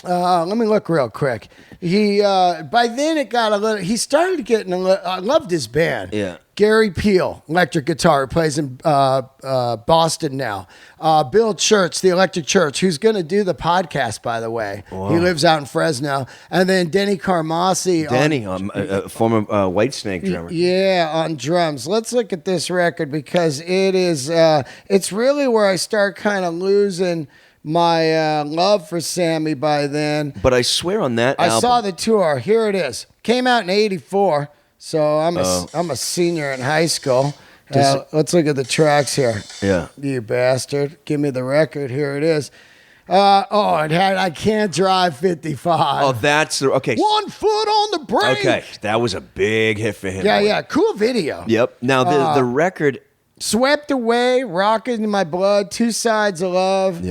Let me look real quick. He by then it got a little. He started getting a little. I loved his band. Yeah. Gary Peel, electric guitar, who plays in Boston now. Bill Church, the Electric Church, who's going to do the podcast, by the way. Whoa. He lives out in Fresno. And then Denny Carmassi. Former Whitesnake drummer. Yeah, on drums. Let's look at this record because it is. It's really where I start kind of losing my love for Sammy by then. But I swear on that album. I saw the tour. Here it is. Came out in '84. So I'm a senior in high school. Let's look at the tracks here. Yeah. You bastard. Give me the record. Here it is. It had I Can't Drive 55. Oh, that's the... Okay. 1 foot on the brake. Okay. That was a big hit for him. Yeah. Cool video. Yep. Now, the record... Swept Away, Rockin' in My Blood, 2 Sides of Love,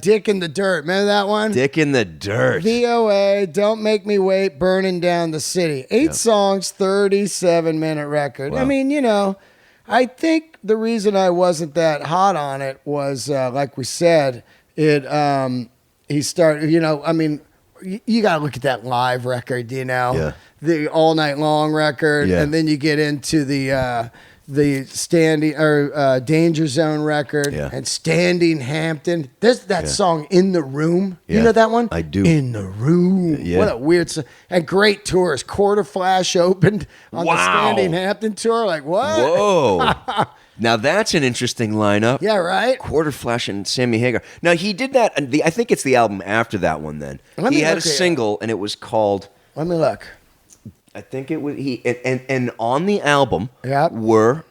Dick in the Dirt. Remember that one? Dick in the Dirt. VOA, Don't Make Me Wait, Burning Down the City. 8 songs, 37-minute record. Wow. I mean, I think the reason I wasn't that hot on it was, like we said, he started, you got to look at that live record, the All Night Long record, and then you get into the the Standing or Danger Zone record, and Standing Hampton. There's that song In the Room. You know that one? I do. In the Room. Yeah. What a weird song. And great tours. Quarter Flash opened on the Standing Hampton tour. Like, what? Whoa. Now that's an interesting lineup. Yeah, right? Quarter Flash and Sammy Hagar. Now he did that. I think it's the album after that one. Then he had a single, and it was called. Let me look. I think it was and on the album were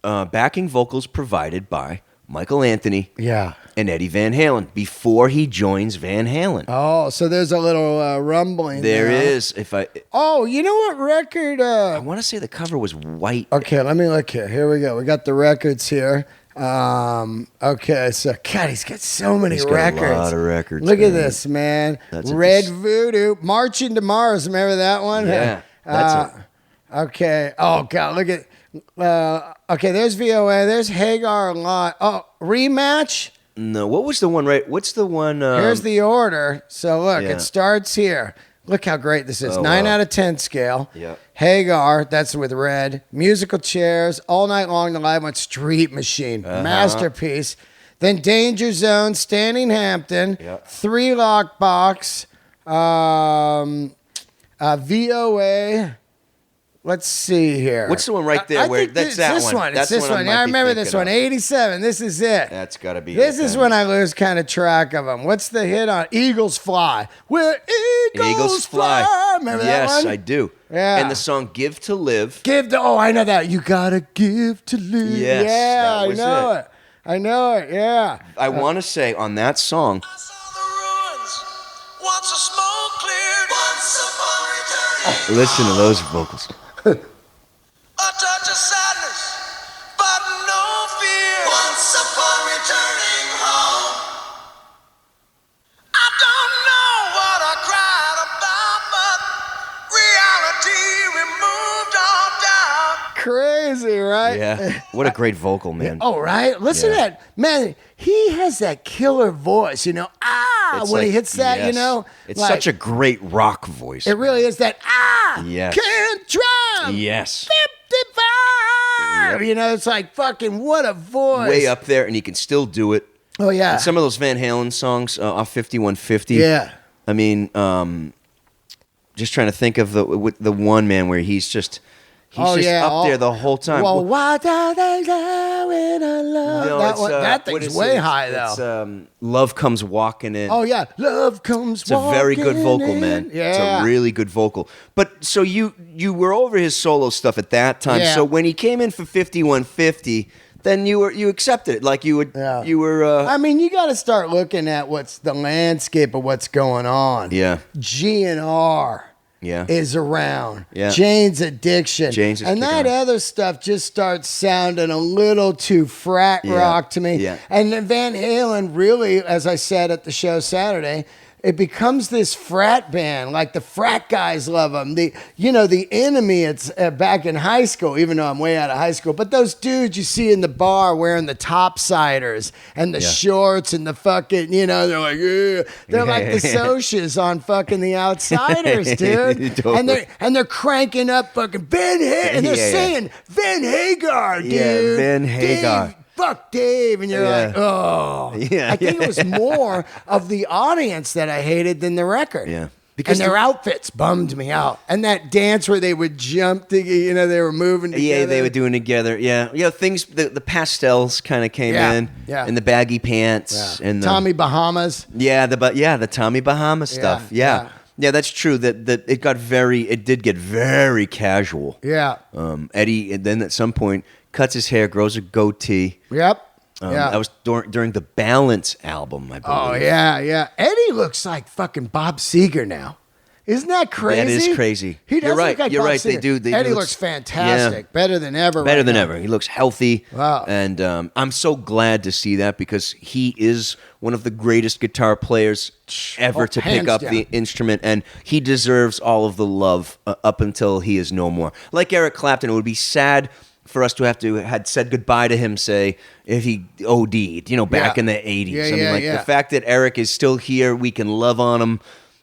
backing vocals provided by Michael Anthony and Eddie Van Halen before he joins Van Halen. Oh, so there's a little rumbling. There is. You know what record? I want to say the cover was white. Okay, let me look here. Here we go. We got the records here. Okay, so God, he's got so many records. A lot of records. Look at this, man. Red Voodoo, Marching to Mars. Remember that one? Yeah. Okay. Oh God, look at. Okay, there's VOA. There's Hagar a lot. Oh, Rematch. No, what was the one? Right? What's the one? Here's the order. So look, it starts here. Look how great this is. 9 out of 10 scale. Yeah. Hagar, that's with Red. Musical Chairs, All Night Long, the live one. Street Machine, masterpiece. Then Danger Zone, Standing Hampton, 3 Lockbox, VOA. Let's see here. What's the one right there? This one. That's this one. I remember this one. 87. This is it. That's got to be. This is when I lose kind of track of them. What's the hit on Eagles Fly? Where Eagles Fly. Remember that one? Yes, I do. Yeah. And the song "Give to Live." I know that. You gotta give to live. Yes, yeah, that was it. I know it. Yeah. I want to say on that song. I saw the ruins. Once the smoke cleared. Once upon returning. Listen to those vocals. A touch of sadness, but no fear. Once upon returning home. I don't know what I cried about, but reality removed all doubt. Crazy, right? Yeah. What a great vocal, man. Oh, right? Listen to that. Man, he has that killer voice, when he hits that, It's such a great rock voice. It really is that, can't drive. Yes. 55. It's like fucking what a voice. Way up there, and he can still do it. Oh, yeah. And some of those Van Halen songs off 5150. Yeah. I mean, just trying to think of the one, man, where he's just up there the whole time. Well, why do they go in a love? No, that thing's way high, though. It's Love Comes Walking In. Oh, yeah. Love Comes Walking In. It's a very good vocal, man. Yeah. It's a really good vocal. But so you were over his solo stuff at that time. Yeah. So when he came in for 5150, then you accepted it. Like you would. Yeah. You were. I mean, you got to start looking at what's the landscape of what's going on. Yeah. GNR. Yeah. Is around. Yeah. Jane's Addiction. And that other stuff just starts sounding a little too frat rock to me. Yeah. And then Van Halen really, as I said at the show Saturday, it becomes this frat band. Like the frat guys love them. The Enemy, it's back in high school, even though I'm way out of high school. But those dudes you see in the bar wearing the topsiders and the shorts and the fucking, they're like, they're like the Socias on fucking the Outsiders, dude. Totally. And they're cranking up fucking and they're saying Van Hagar, dude. Yeah, Van Hagar. Dave, fuck Dave, and you're like, oh. Yeah, I think it was more of the audience that I hated than the record. Yeah. Because their outfits bummed me out. And that dance where they would jump, they were moving together. Yeah, they were doing together. Yeah. Things, the pastels kind of came in. Yeah. And the baggy pants. Yeah. And the Tommy Bahamas. Yeah, the Tommy Bahamas stuff. Yeah. Yeah, that's true. That it did get very casual. Yeah. Eddie, and then at some point, cuts his hair, grows a goatee. Yep. That was during the Balance album, I believe. Oh, yeah. Eddie looks like fucking Bob Seger now. Isn't that crazy? That is crazy. He does You're right. look like You're Bob right. Seger. Eddie looks fantastic. Better than ever. Better than ever. He looks healthy. Wow. And I'm so glad to see that because he is one of the greatest guitar players ever to pick up the instrument, and he deserves all of the love up until he is no more. Like Eric Clapton, it would be sad for us to had said goodbye to him, say, if he OD'd, back in the 80s. The fact that Eric is still here, we can love on him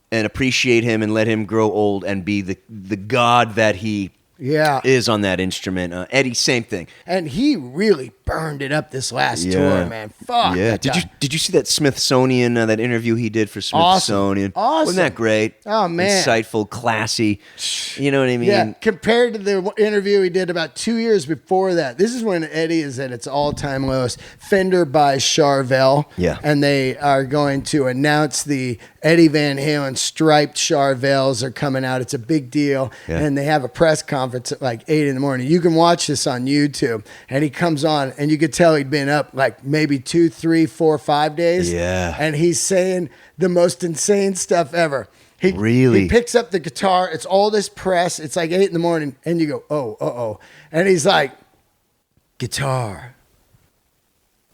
and appreciate him and let him grow old and be the god that he Yeah. is on that instrument. Eddie, same thing. And he really burned it up this last tour, man. Fuck. Yeah. that Did guy. you see that Smithsonian that interview he did for Smithsonian? Awesome. Wasn't that great? Oh, man. Insightful, classy. You know what I mean? Yeah, compared to the interview he did about 2 years before that. This is when Eddie is at its all-time lowest. Fender buys Charvel. Yeah. And they are going to announce the Eddie Van Halen striped Charvels are coming out. It's a big deal. Yeah. And they have a press conference at like 8 in the morning. You can watch this on YouTube. And he comes on, and you could tell he'd been up like maybe 2, 3, 4, 5 days. Yeah. And he's saying the most insane stuff ever. He Really? picks up the guitar. It's all this press. It's like 8 in the morning. And you go, oh, uh-oh. And he's like, guitar,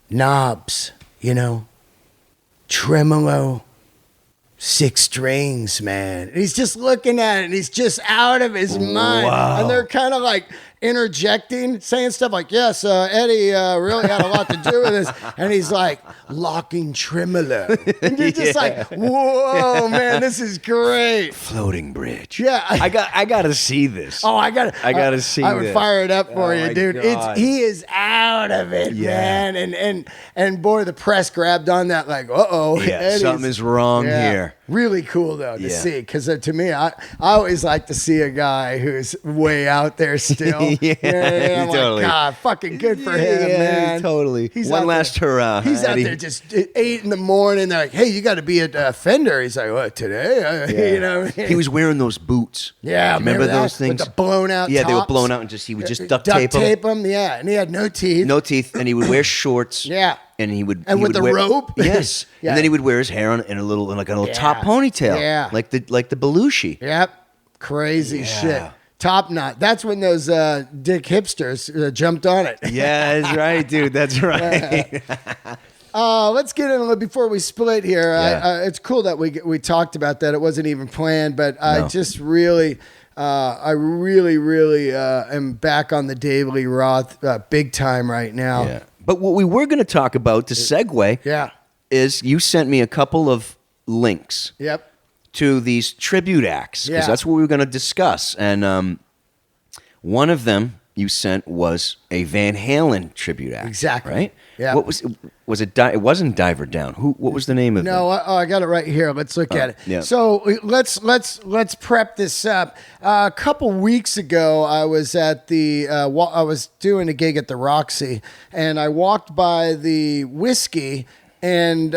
knobs, tremolo, 6 strings, man. And he's just looking at it, and he's just out of his mind. Wow. And they're kind of like interjecting, saying stuff like, yes, Eddie really had a lot to do with this. And he's like, locking tremolo. And you're just like, whoa, man, this is great. Floating bridge. Yeah. I got to see this. Oh, I gotta see I would this. fire it up for Oh, you, my dude. God. He is out of it, Yeah. man. And boy, the press grabbed on that like, uh-oh. Yeah, Eddie's- something is wrong Yeah. here. Really cool though to Yeah. see, because to me, I always like to see a guy who's way out there still. Yeah, I'm totally. like, God, fucking good for him, man. Totally. He's One out last there. hurrah. He's out Eddie. there just 8 in the morning. They're like, hey, you got to be at Fender. He's like, what, today? You know what I mean? He was wearing those boots. Yeah, Do you remember that? those things? With the blown out Yeah, they were tops? blown out, and he would just duct tape them. Yeah, and he had no teeth. No teeth, and he would wear shorts. Yeah. And he would And he with would the wear- rope? Yes. Yeah. And then he would wear his hair in a little top ponytail. Yeah. Like the Belushi. Yep. Crazy Yeah. shit. Top knot. That's when those dick hipsters jumped on it. Yeah, that's right, dude. That's right. Let's get in before we split here. Yeah. It's cool that we talked about that. It wasn't even planned, but I No. just really, I really am back on the daily Roth big time right now. Yeah. But what we were going to talk about to segue Yeah. is you sent me a couple of links Yep. to these tribute acts because Yeah. that's what we were going to discuss. And one of them you sent was a Van Halen tribute act. Exactly. Right? Yeah. What was it? It wasn't Diver Down. What was the name of it? No, I got it right here. Let's look at it. yeah. So let's prep this up. A couple weeks ago, I was at I was doing a gig at the Roxy, and I walked by the Whiskey, and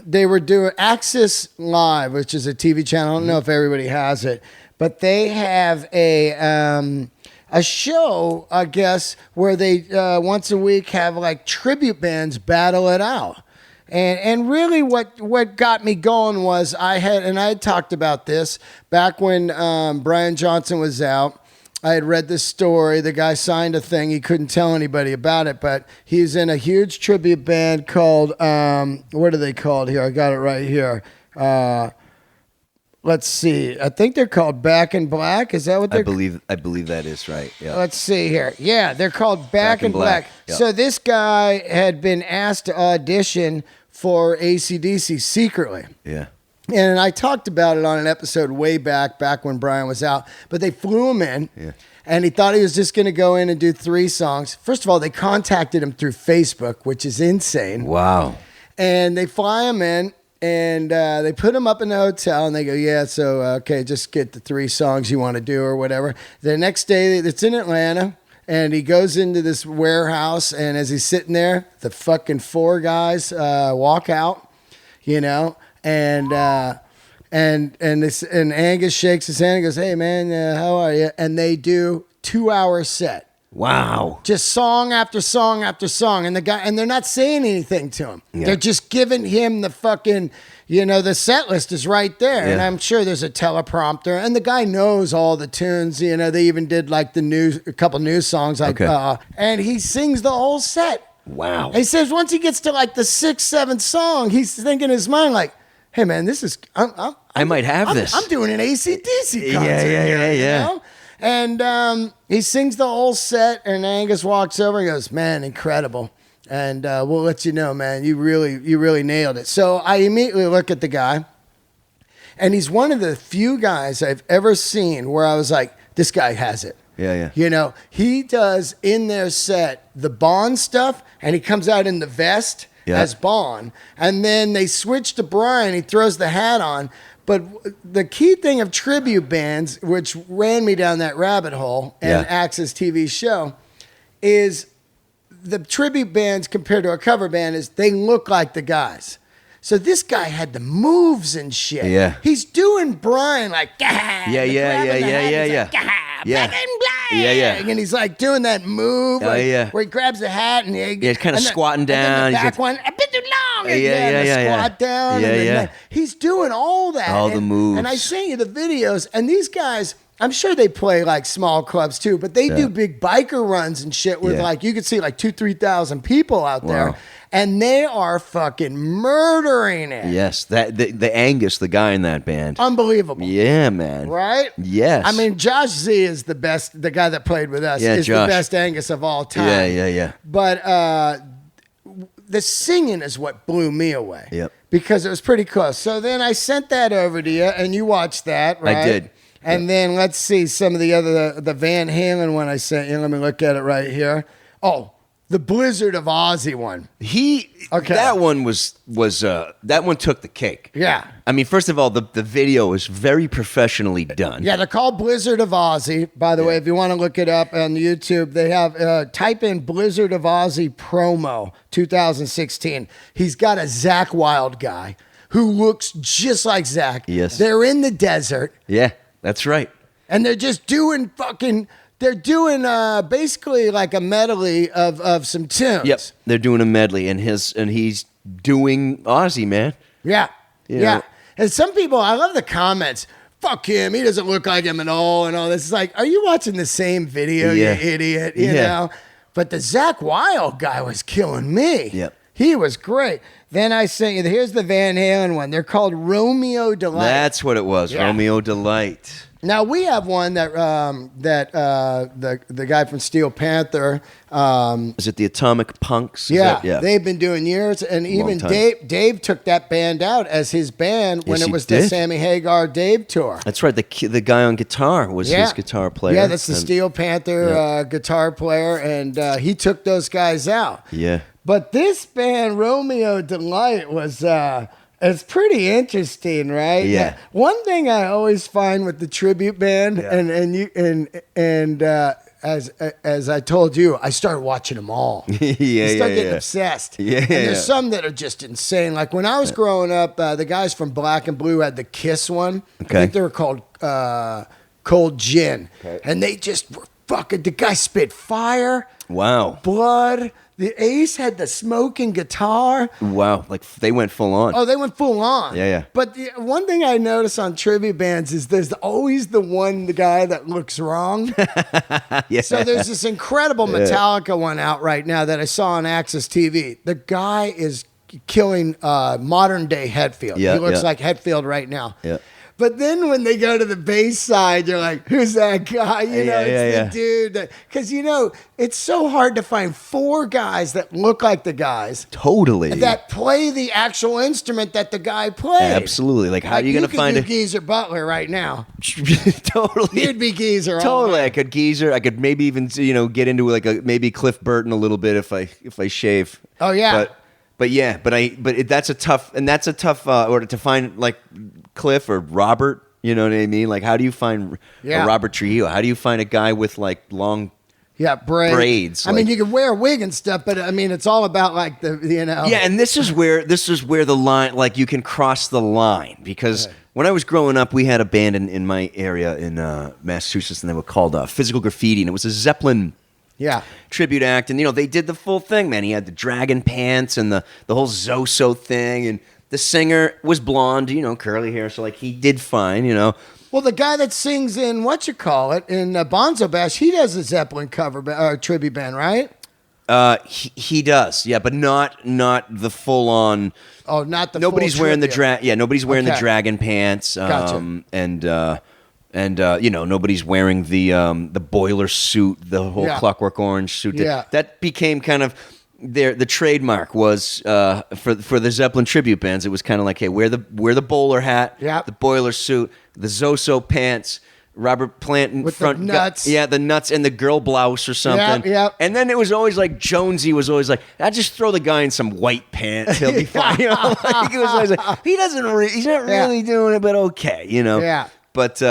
they were doing Axis Live, which is a TV channel. I don't know if everybody has it, but they have a show, I guess, where they once a week have like tribute bands battle it out. And really what got me going was I had talked about this back when Brian Johnson was out. I had read this story. The guy signed a thing. He couldn't tell anybody about it, but he's in a huge tribute band called, what are they called here? I got it right here. Let's see. I think they're called Back in Black. Is that what they're I believe that is right. Yeah. Let's see here. Yeah, they're called Back in Black. Yep. So this guy had been asked to audition for AC/DC secretly. Yeah. And I talked about it on an episode way back when Brian was out. But they flew him in, and he thought he was just going to go in and do 3 songs. First of all, they contacted him through Facebook, which is insane. Wow. And they fly him in, and they put him up in the hotel, and they go, yeah, so, okay, just get the 3 songs you want to do or whatever. The next day, it's in Atlanta, and he goes into this warehouse, and as he's sitting there, the fucking 4 guys walk out, and Angus shakes his hand and goes, hey, man, how are you? And they do 2-hour set. Wow. Just song after song after song. And they're not saying anything to him. Yeah. They're just giving him the fucking, the set list is right there. And Yeah. I'm sure there's a teleprompter. And the guy knows all the tunes. They even did like a couple new songs. Okay. And he sings the whole set. Wow. And he says once he gets to like the 6th, 7th song, he's thinking in his mind like, hey man, this is, I might have this. I'm doing an AC/DC concert. Yeah. You know? And he sings the whole set, and Angus walks over and goes, man, incredible. And we'll let you know, man, you really nailed it. So I immediately look at the guy, and he's one of the few guys I've ever seen where I was like, this guy has it. Yeah. You know, he does in their set the Bond stuff, and he comes out in the vest as Bond, and then they switch to Brian. He throws the hat on. But the key thing of tribute bands, which ran me down that rabbit hole, and Axe's TV show, is the tribute bands compared to a cover band is they look like the guys. So this guy had the moves and shit. Yeah. He's doing Brian like, yeah. And he's like doing that move where he grabs the hat and he's kind of squatting down. And the back one, a bit too long. Squat down. He's doing all that. All the moves. And I sent you the videos, and these guys, I'm sure they play like small clubs too, but they do big biker runs and shit with like, you could see like 2,000-3,000 people out there. And they are fucking murdering it. Yes, the Angus, the guy in that band. Unbelievable. Yeah, man. Right? Yes. I mean, Josh Z is the best, the guy that played with us is Josh. the best Angus of all time. Yeah. But the singing is what blew me away. Yep. Because it was pretty close. So then I sent that over to you, and you watched that, right? I did. And then let's see some of the other, the Van Halen one I sent you. Let me look at it right here. Oh, the Blizzard of Ozzy one. That one was that one took the cake. Yeah. I mean, first of all, the video is very professionally done. Yeah, they're called Blizzard of Ozzy. By the way, if you want to look it up on YouTube, they have type in Blizzard of Ozzy promo 2016. He's got a Zakk Wylde guy who looks just like Zakk. Yes. They're in the desert. Yeah, that's right. And they're just doing they're doing basically like a medley of some tunes. Yep, they're doing a medley, and he's doing Ozzy, man. Yeah, You yeah. know. And some people, I love the comments. Fuck him. He doesn't look like him at all, and all this. It's like, are you watching the same video, you idiot? You know. But the Zakk Wylde guy was killing me. Yep. He was great. Then I sent you. Here's the Van Halen one. They're called Romeo Delight. That's what it was, Yeah. Romeo Delight. Now we have one that the guy from Steel Panther. Is it the Atomic Punks? Yeah, they've been doing years, and even time. Dave took that band out as his band when Yes, it he was the did. Sammy Hagar Dave tour. That's right. The guy on guitar was his guitar player. Yeah, that's the And- Steel Panther guitar player, and he took those guys out. Yeah. But this band, Romeo Delight, was it's pretty interesting, right? Yeah. Now, one thing I always find with the tribute band, as I told you, I started watching them all. You start getting obsessed. Yeah, And there's some that are just insane. Like when I was growing up, the guys from Black and Blue had the Kiss one. Okay. I think they were called Cold Gin. Okay. And they just were fucking, the guy spit fire, Wow. blood. The Ace had the smoking guitar. Wow. Like they went full on. Oh, they went full on. Yeah. But the one thing I notice on tribute bands is there's always the guy that looks wrong. Yeah. So there's this incredible Metallica one out right now that I saw on Access TV. The guy is killing modern day Hetfield. Yeah, He looks yeah. like Hetfield right now. Yeah. But then when they go to the bass side, you're like, who's that guy? You know, it's the dude. Because, it's so hard to find 4 guys that look like the guys Totally. that play the actual instrument that the guy played. Absolutely. Like, how are you going to find You a could do Geezer Butler right now. Totally. You'd be Geezer. all Totally. right. I could Geezer. I could maybe even get into like maybe Cliff Burton a little bit if I shave. Oh, yeah. That's a tough order to find, like Cliff or Robert. You know what I mean? Like, how do you find a Robert Trujillo? How do you find a guy with like long braids? I mean, you can wear a wig and stuff, but I mean, it's all about like Yeah, and this is where the line, like, you can cross the line, because when I was growing up, we had a band in my area in Massachusetts, and they were called Physical Graffiti, and it was a Zeppelin tribute act, and they did the full thing, man. He had the dragon pants and the whole Zoso thing, and the singer was blonde, curly hair, so like he did fine, Well, the guy that sings in in Bonzo Bash, he does a Zeppelin tribute band, right? He does, yeah, but not the full on. Oh, not the. Nobody's full wearing the tribute. nobody's wearing the Okay. dragon pants. Gotcha. And nobody's wearing the boiler suit, the whole Clockwork Orange suit. That became kind of the trademark was for the Zeppelin tribute bands. It was kind of like, hey, wear the bowler hat, the boiler suit, the Zoso pants, Robert Plant With front the nuts. the nuts and the girl blouse or something. Yep. And then it was always like Jonesy was always like, I just throw the guy in some white pants, he'll be fine. You know, like, it was always like, he's not really doing it, but okay, you know. Yeah. But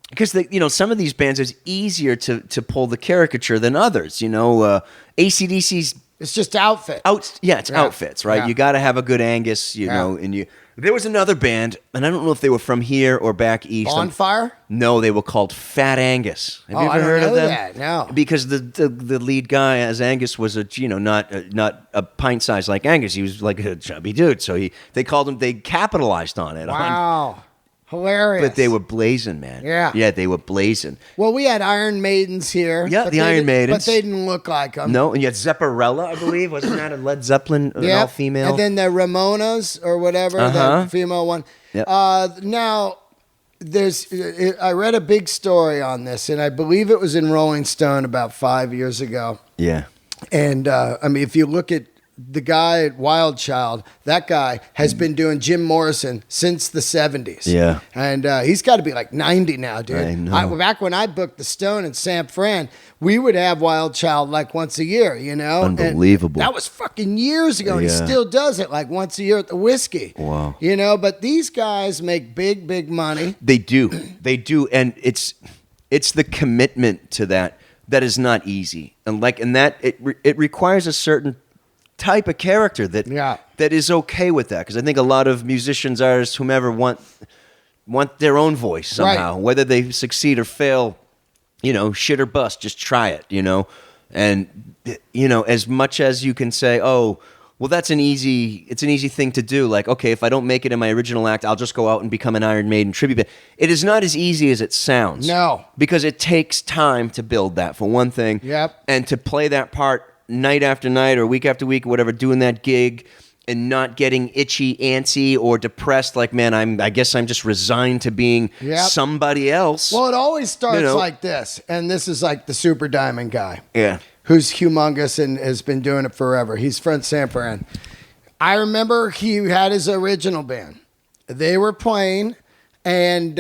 because some of these bands it's easier to pull the caricature than others. You know, AC/DC's It's just outfit. outfits, right? Yeah. You got to have a good Angus, you know, and you. There was another band, and I don't know if they were from here or back east. Bonfire? No, they were called Fat Angus. Have you I ever don't heard of know them? that, no. Because the lead guy as Angus was not a pint size like Angus. He was like a chubby dude. So they capitalized on it. Wow. Hilarious. But they were blazing, man. Yeah. Yeah, they were blazing. Well, we had Iron Maidens here. Yeah, but the Iron Maidens. But they didn't look like them. No, and you had Zepparella, I believe. Wasn't that a Led Zeppelin, an Yeah. all-female? And then the Ramonas or whatever, Uh-huh. the female one. Yep. Now, I read a big story on this, and I believe it was in Rolling Stone about 5 years ago. Yeah. And if you look at the guy at Wild Child, that guy has been doing Jim Morrison since the 70s. Yeah. And he's got to be like 90 now, dude. I know. Back when I booked the Stone in San Fran, we would have Wild Child like once a year, you know? Unbelievable. And that was fucking years ago. And he Yeah. still does it like once a year at the Whiskey. Wow. You know, but these guys make big, big money. They do. And it's the commitment to that is not easy. And it requires a certain type of character that is okay with that, because I think a lot of musicians, artists, whomever want their own voice somehow, Right. whether they succeed or fail, shit or bust, just try it, and as much as you can say, oh, well, it's an easy thing to do. Like, okay, if I don't make it in my original act, I'll just go out and become an Iron Maiden tribute band. It is not as easy as it sounds. No. Because it takes time to build that, for one thing. Yep. And to play that part night after night or week after week or whatever, doing that gig and not getting itchy, antsy, or depressed, like, man, I guess I'm just resigned to being somebody else. Well, it always starts like this. And this is like the Super Diamond guy. Yeah. Who's humongous and has been doing it forever. He's from San Fran. I remember he had his original band. They were playing and,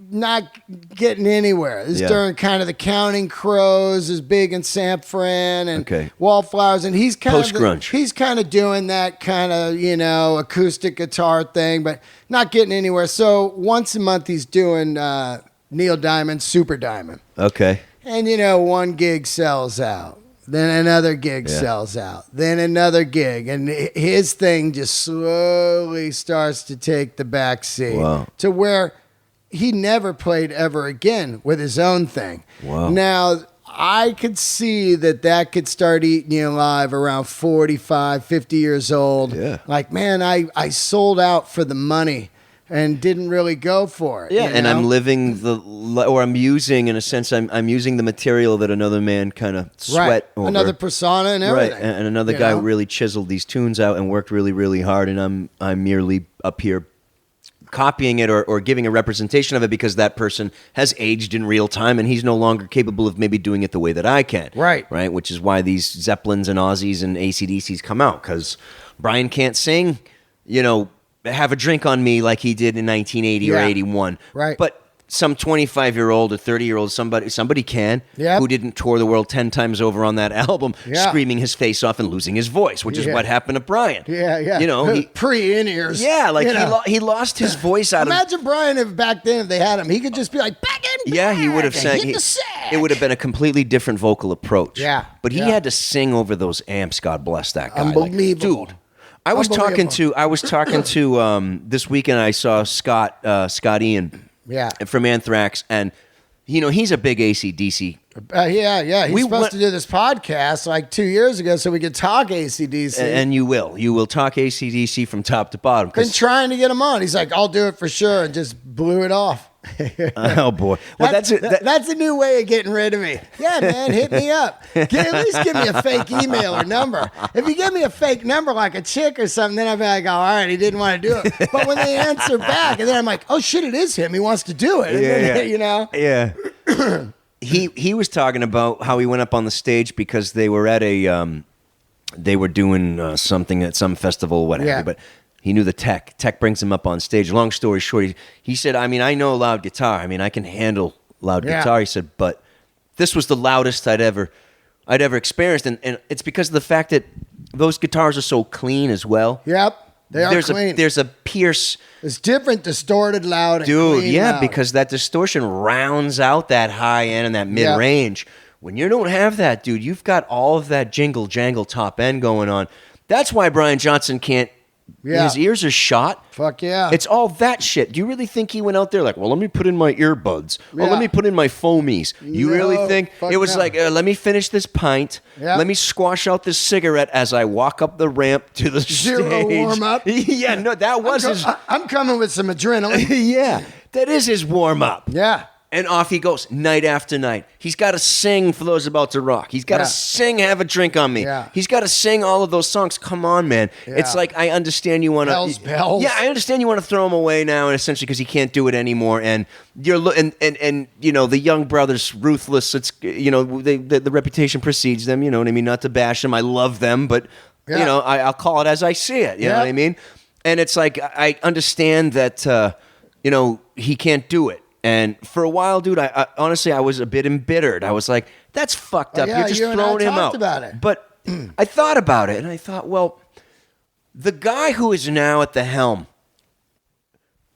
not getting anywhere. This is during kind of the Counting Crows is big in San Fran and Wallflowers. And he's kind Post-grunge. He's kind of doing that kind of, acoustic guitar thing, but not getting anywhere. So once a month he's doing Neil Diamond's Super Diamond. Okay. And, one gig sells out. Then another gig sells out. Then another gig. And his thing just slowly starts to take the back seat. Wow. To where he never played ever again with his own thing. Wow. Now, I could see that could start eating you alive around 45, 50 years old. Yeah. Like, man, I sold out for the money and didn't really go for it. Yeah, you and know? I'm living I'm using, in a sense, I'm using the material that another man kind of sweat over. Another persona and everything. Right, and another guy really chiseled these tunes out and worked really, really hard, and I'm merely up here copying it or giving a representation of it because that person has aged in real time and he's no longer capable of maybe doing it the way that I can. Right. Which is why these Zeppelins and Aussies and AC/DCs come out, because Brian can't sing, have a drink on me like he did in 1980 or 81. Right. But some 25-year-old or 30-year-old, somebody can, who didn't tour the world 10 times over on that album, screaming his face off and losing his voice, which is what happened to Brian. Yeah. Pre-in-ears. Yeah, like he lost his voice out of... Imagine Brian if back then, if they had him, he could just be like, back in, Yeah, he would have sang... hit the sack. It would have been a completely different vocal approach. Yeah. But he had to sing over those amps, God bless that guy. Unbelievable. Dude. I was talking to this weekend. I saw Scott Ian, from Anthrax, and he's a big AC/DC. He's supposed to do this podcast like 2 years ago so we could talk AC/DC. And you will talk AC/DC from top to bottom. Been trying to get him on. He's like, I'll do it for sure, and just blew it off. Oh boy! Well, that's a new way of getting rid of me. Yeah, man, hit me up. At least give me a fake email or number. If you give me a fake number like a chick or something, then I'd be like, oh, all right, he didn't want to do it. But when they answer back, and then I'm like, oh shit, it is him. He wants to do it. Yeah. He was talking about how he went up on the stage because they were at they were doing something at some festival, what have you, but. He knew the tech. Tech brings him up on stage. Long story short, he said, I mean, I know loud guitar. I mean, I can handle loud guitar. He said, but this was the loudest I'd ever experienced. And it's because of the fact that those guitars are so clean as well. Yep. They are clean. There's a pierce. It's different, distorted, loud, and dude, clean, yeah, loud. because that distortion rounds out that high end and that mid range. When you don't have that, dude, you've got all of that jingle jangle top end going on. That's why Brian Johnson can't. Yeah. His ears are shot. Fuck yeah. It's all that shit. Do you really think he went out there like, well, let me put in my earbuds. Yeah. Or let me put in my foamies. You really think? It was like, let me finish this pint. Yeah. Let me squash out this cigarette as I walk up the ramp to the stage. Warm up. Yeah, no, that was I'm coming with some adrenaline. Yeah, that is his warm up. Yeah. And off he goes, night after night. He's got to sing For Those About to Rock. He's got to sing Have a Drink on Me. Yeah. He's got to sing all of those songs. Come on, man. Yeah. It's like, I understand you want to... Hell's Bells. Yeah, I understand you want to throw him away now, and essentially because he can't do it anymore. And you're and you know, the young brothers, ruthless. It's, you know, the reputation precedes them. You know what I mean? Not to bash them. I love them, but you know, I'll call it as I see it. You know what I mean? And it's like, I understand that you know, he can't do it. And for a while, dude, I honestly, I was a bit embittered. I was like, that's fucked up. You're just throwing him out. About it. But I thought about it, and I thought, well, the guy who is now at the helm,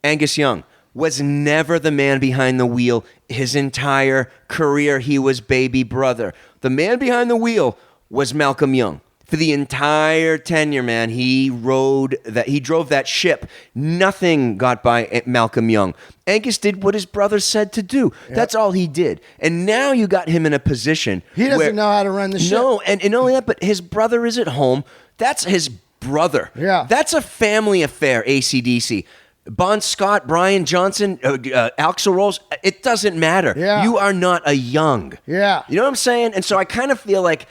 Angus Young, was never the man behind the wheel. His entire career, he was baby brother. The man behind the wheel was Malcolm Young. For the entire tenure, man, he drove that ship. Nothing got by Malcolm Young. Angus did what his brother said to do. Yep. That's all he did. And now you got him in a position he doesn't know how to run the ship. No, and not only that, but his brother is at home. That's his brother. Yeah. That's a family affair, AC/DC. Bon Scott, Brian Johnson, Axl Rose, it doesn't matter. Yeah. You are not a Young. Yeah. You know what I'm saying? And so I kind of feel like,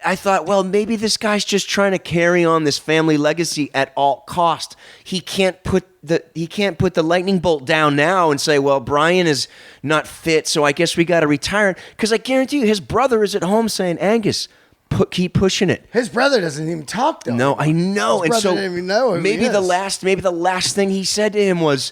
I thought, well, maybe this guy's just trying to carry on this family legacy at all cost. He can't put the lightning bolt down now and say, well, Brian is not fit, so I guess we got to retire it. Because I guarantee you, his brother is at home saying, Angus, keep pushing it. His brother doesn't even talk to him. No, I know. His brother didn't even know who maybe he is. the last thing he said to him was,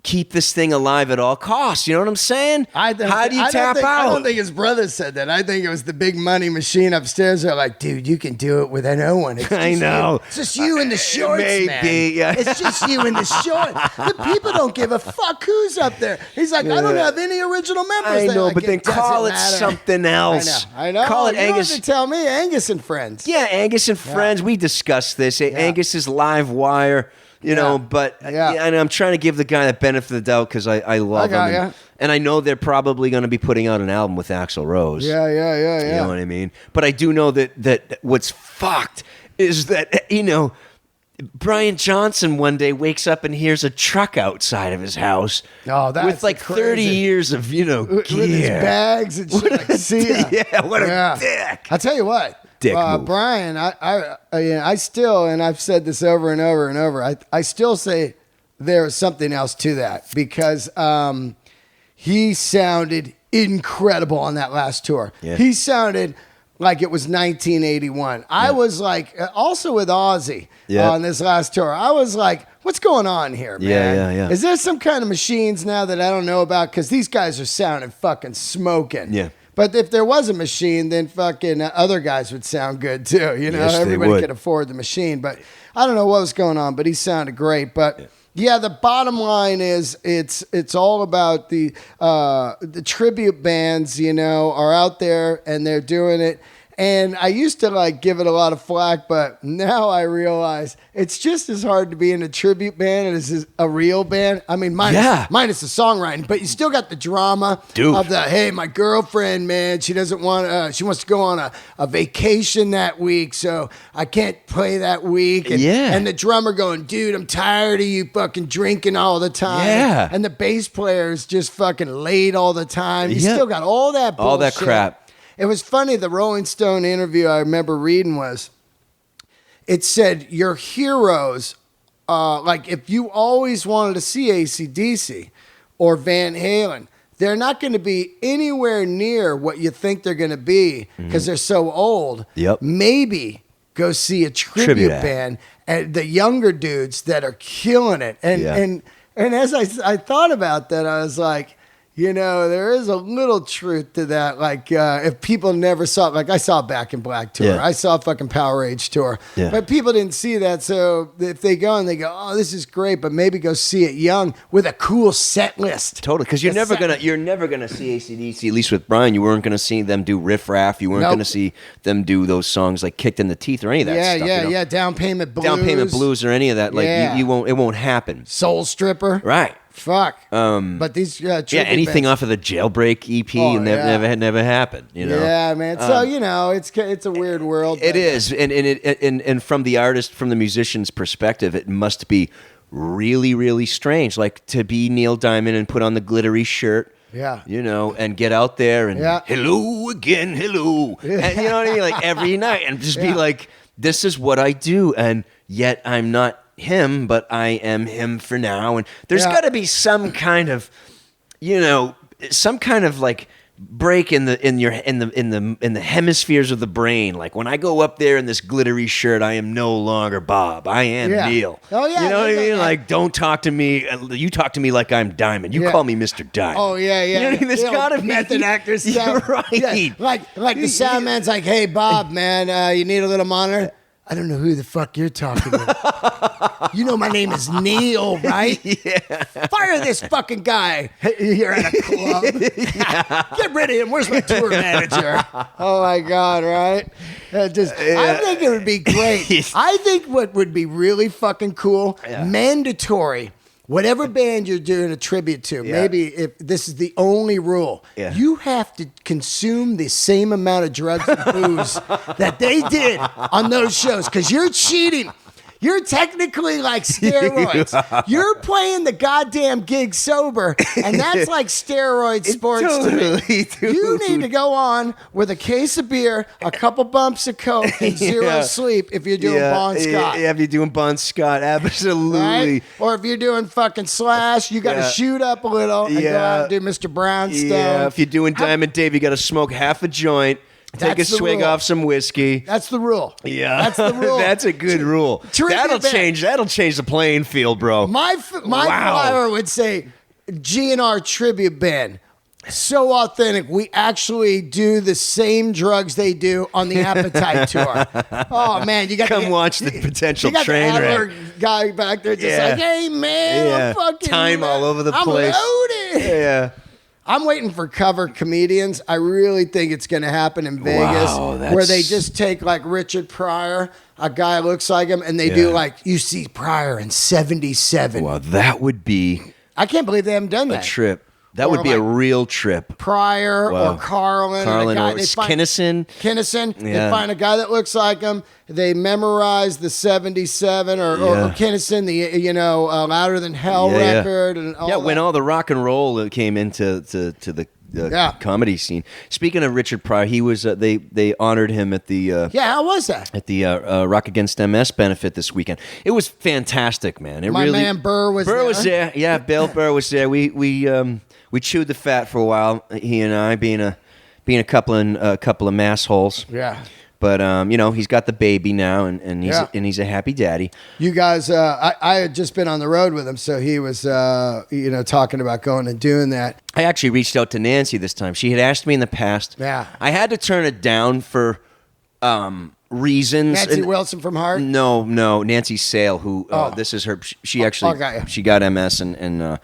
keep this thing alive at all costs. You know what I'm saying? How do you tap out? I don't think his brother said that. I think it was the big money machine upstairs. They're like, dude, you can do it with no one. I know. It's just you in the shorts, maybe, man. Yeah. It's just you in the shorts. The people don't give a fuck who's up there. He's like, I don't have any original members. I know, but then call it something else. I know. Call it you Angus. Don't have to tell me Angus and Friends. Yeah, Angus and Friends. We discussed this. Angus's Live Wire. You know, but and I'm trying to give the guy the benefit of the doubt because I love him. And I know they're probably going to be putting out an album with Axl Rose. Yeah. You know what I mean? But I do know that what's fucked is that, you know, Brian Johnson one day wakes up and hears a truck outside of his house. Oh, that's with like crazy. 30 years of, you know, with his bags and shit. Like, see ya. Yeah, what a dick. I'll tell you what. Brian, I still, and I've said this over and over and over, I still say there's something else to that because he sounded incredible on that last tour. Yeah. He sounded like it was 1981. Yeah. I was like, also with Ozzy on this last tour, I was like, what's going on here, man? Yeah. Is there some kind of machines now that I don't know about? Because these guys are sounding fucking smoking. Yeah. But if there was a machine, then fucking other guys would sound good too. You know, yes, everybody could afford the machine. But I don't know what was going on, but he sounded great. But yeah, the bottom line is it's all about the tribute bands, you know, are out there and they're doing it. And I used to like give it a lot of flack, but now I realize it's just as hard to be in a tribute band as a real band. I mean, minus the songwriting, but you still got the drama of the, hey, my girlfriend, man, she doesn't want, she wants to go on a vacation that week, so I can't play that week. And the drummer going, dude, I'm tired of you fucking drinking all the time. Yeah. And the bass player is just fucking late all the time. You still got all that bullshit. All that crap. It was funny, the Rolling Stone interview I remember reading it said your heroes, like if you always wanted to see AC/DC or Van Halen, they're not going to be anywhere near what you think they're going to be because they're so old. Yep. Maybe go see a tribute Tribute act. band, and the younger dudes that are killing it. And Yeah. and as I thought about that, I was like, you know, there is a little truth to that. Like, if people never saw, like I saw Back in Black tour, Yeah. I saw fucking Power Age tour, Yeah. but people didn't see that. So if they go and they go, oh, this is great, but maybe go see it young with a cool set list. Totally, because you're never gonna see AC/DC. At least with Brian, you weren't gonna see them do Riff Raff. You weren't Nope. gonna see them do those songs like "Kicked in the Teeth" or any of that Yeah, stuff. yeah, you know? yeah. Down Payment Blues. Down Payment Blues or any of that. Like Yeah. you won't. It won't happen. Soul Stripper. Right. Fuck. But these tribute Anything bands- off of the Jailbreak EP Oh, and yeah. never happened. You know. Yeah, man. So you know, it's a weird world. It is, and from the artist, from the musician's perspective, it must be really, really strange. Like to be Neil Diamond and put on the glittery shirt, Yeah. you know, and get out there and Yeah. hello again, hello, and you know what I mean, like every night, and just be Yeah. like, this is what I do, and yet I'm not him, but I am him for now, and there's Yeah. got to be some kind of, you know, some kind of like break in the hemispheres of the brain. Like when I go up there in this glittery shirt, I am no longer Bob. I am Yeah. Neil. Oh, yeah, you know what I yeah, mean? yeah. Like don't talk to me. You talk to me like I'm Diamond. You Yeah. call me Mr. Diamond. Oh yeah, yeah. You know what I mean? There's The old gotta be method actor You're stuff. right. Yeah. Like the sound man's like, hey Bob, man, you need a little monitor. I don't know who the fuck you're talking to. You know my name is Neil, right? Yeah. Fire this fucking guy. You're at a club. Get rid of him. Where's my tour manager? Oh my God, right? I think it would be great. I think what would be really fucking cool, mandatory, whatever band you're doing a tribute to, maybe if this is the only rule, you have to consume the same amount of drugs and booze that they did on those shows because you're cheating. You're technically like steroids. You're playing the goddamn gig sober, and that's like steroid sports to me. Totally, dude. You need to go on with a case of beer, a couple bumps of coke, and zero sleep if you're doing Bon Scott. Yeah, if you're doing Bon Scott, absolutely. Right? Or if you're doing fucking Slash, you got to shoot up a little and go out and do Mr. Brownstone. Yeah, if you're doing Diamond Dave, you got to smoke half a joint, take a That's the swig rule. off some whiskey. That's the rule. Yeah, That's the rule. That's a good rule. Tribute That'll band. change. That'll change the playing field, bro. My Wow. flyer would say GNR tribute band. So authentic. We actually do the same drugs they do on the Appetite tour. Oh man, you got Come watch the potential you got train the wreck. Adler guy back there just Yeah. like, hey man, Yeah. I'm fucking Time all over the I'm place. loaded. Yeah. I'm waiting for cover comedians. I really think it's going to happen in Vegas Wow, that's- where they just take like Richard Pryor, a guy looks like him, and they do Yeah. like, you see Pryor in 77. Well, that would be I can't believe they haven't done a that. trip. That Or would be a like- real trip. Pryor Wow. or Carlin. Carlin and a guy, or they find- Kinnison. Kinnison. Yeah. They find a guy that looks like him. They memorize the 77 or Kinnison, the Louder Than Hell record. And all when that. all the rock and roll came into to the comedy scene. Speaking of Richard Pryor, he was they honored him at the how was that? at the Rock Against MS benefit this weekend. It was fantastic, man. My man Burr was there. Burr was there. Yeah, Bill Burr was there. We chewed the fat for a while. He and I being a couple of mass holes. Yeah. But he's got the baby now, and he's a happy daddy. You guys, I had just been on the road with him, so he was, talking about going and doing that. I actually reached out to Nancy this time. She had asked me in the past. Yeah. I had to turn it down for reasons. Nancy And- Wilson from Heart. No, Nancy Sale, who this is her. She actually got you. she got MS, and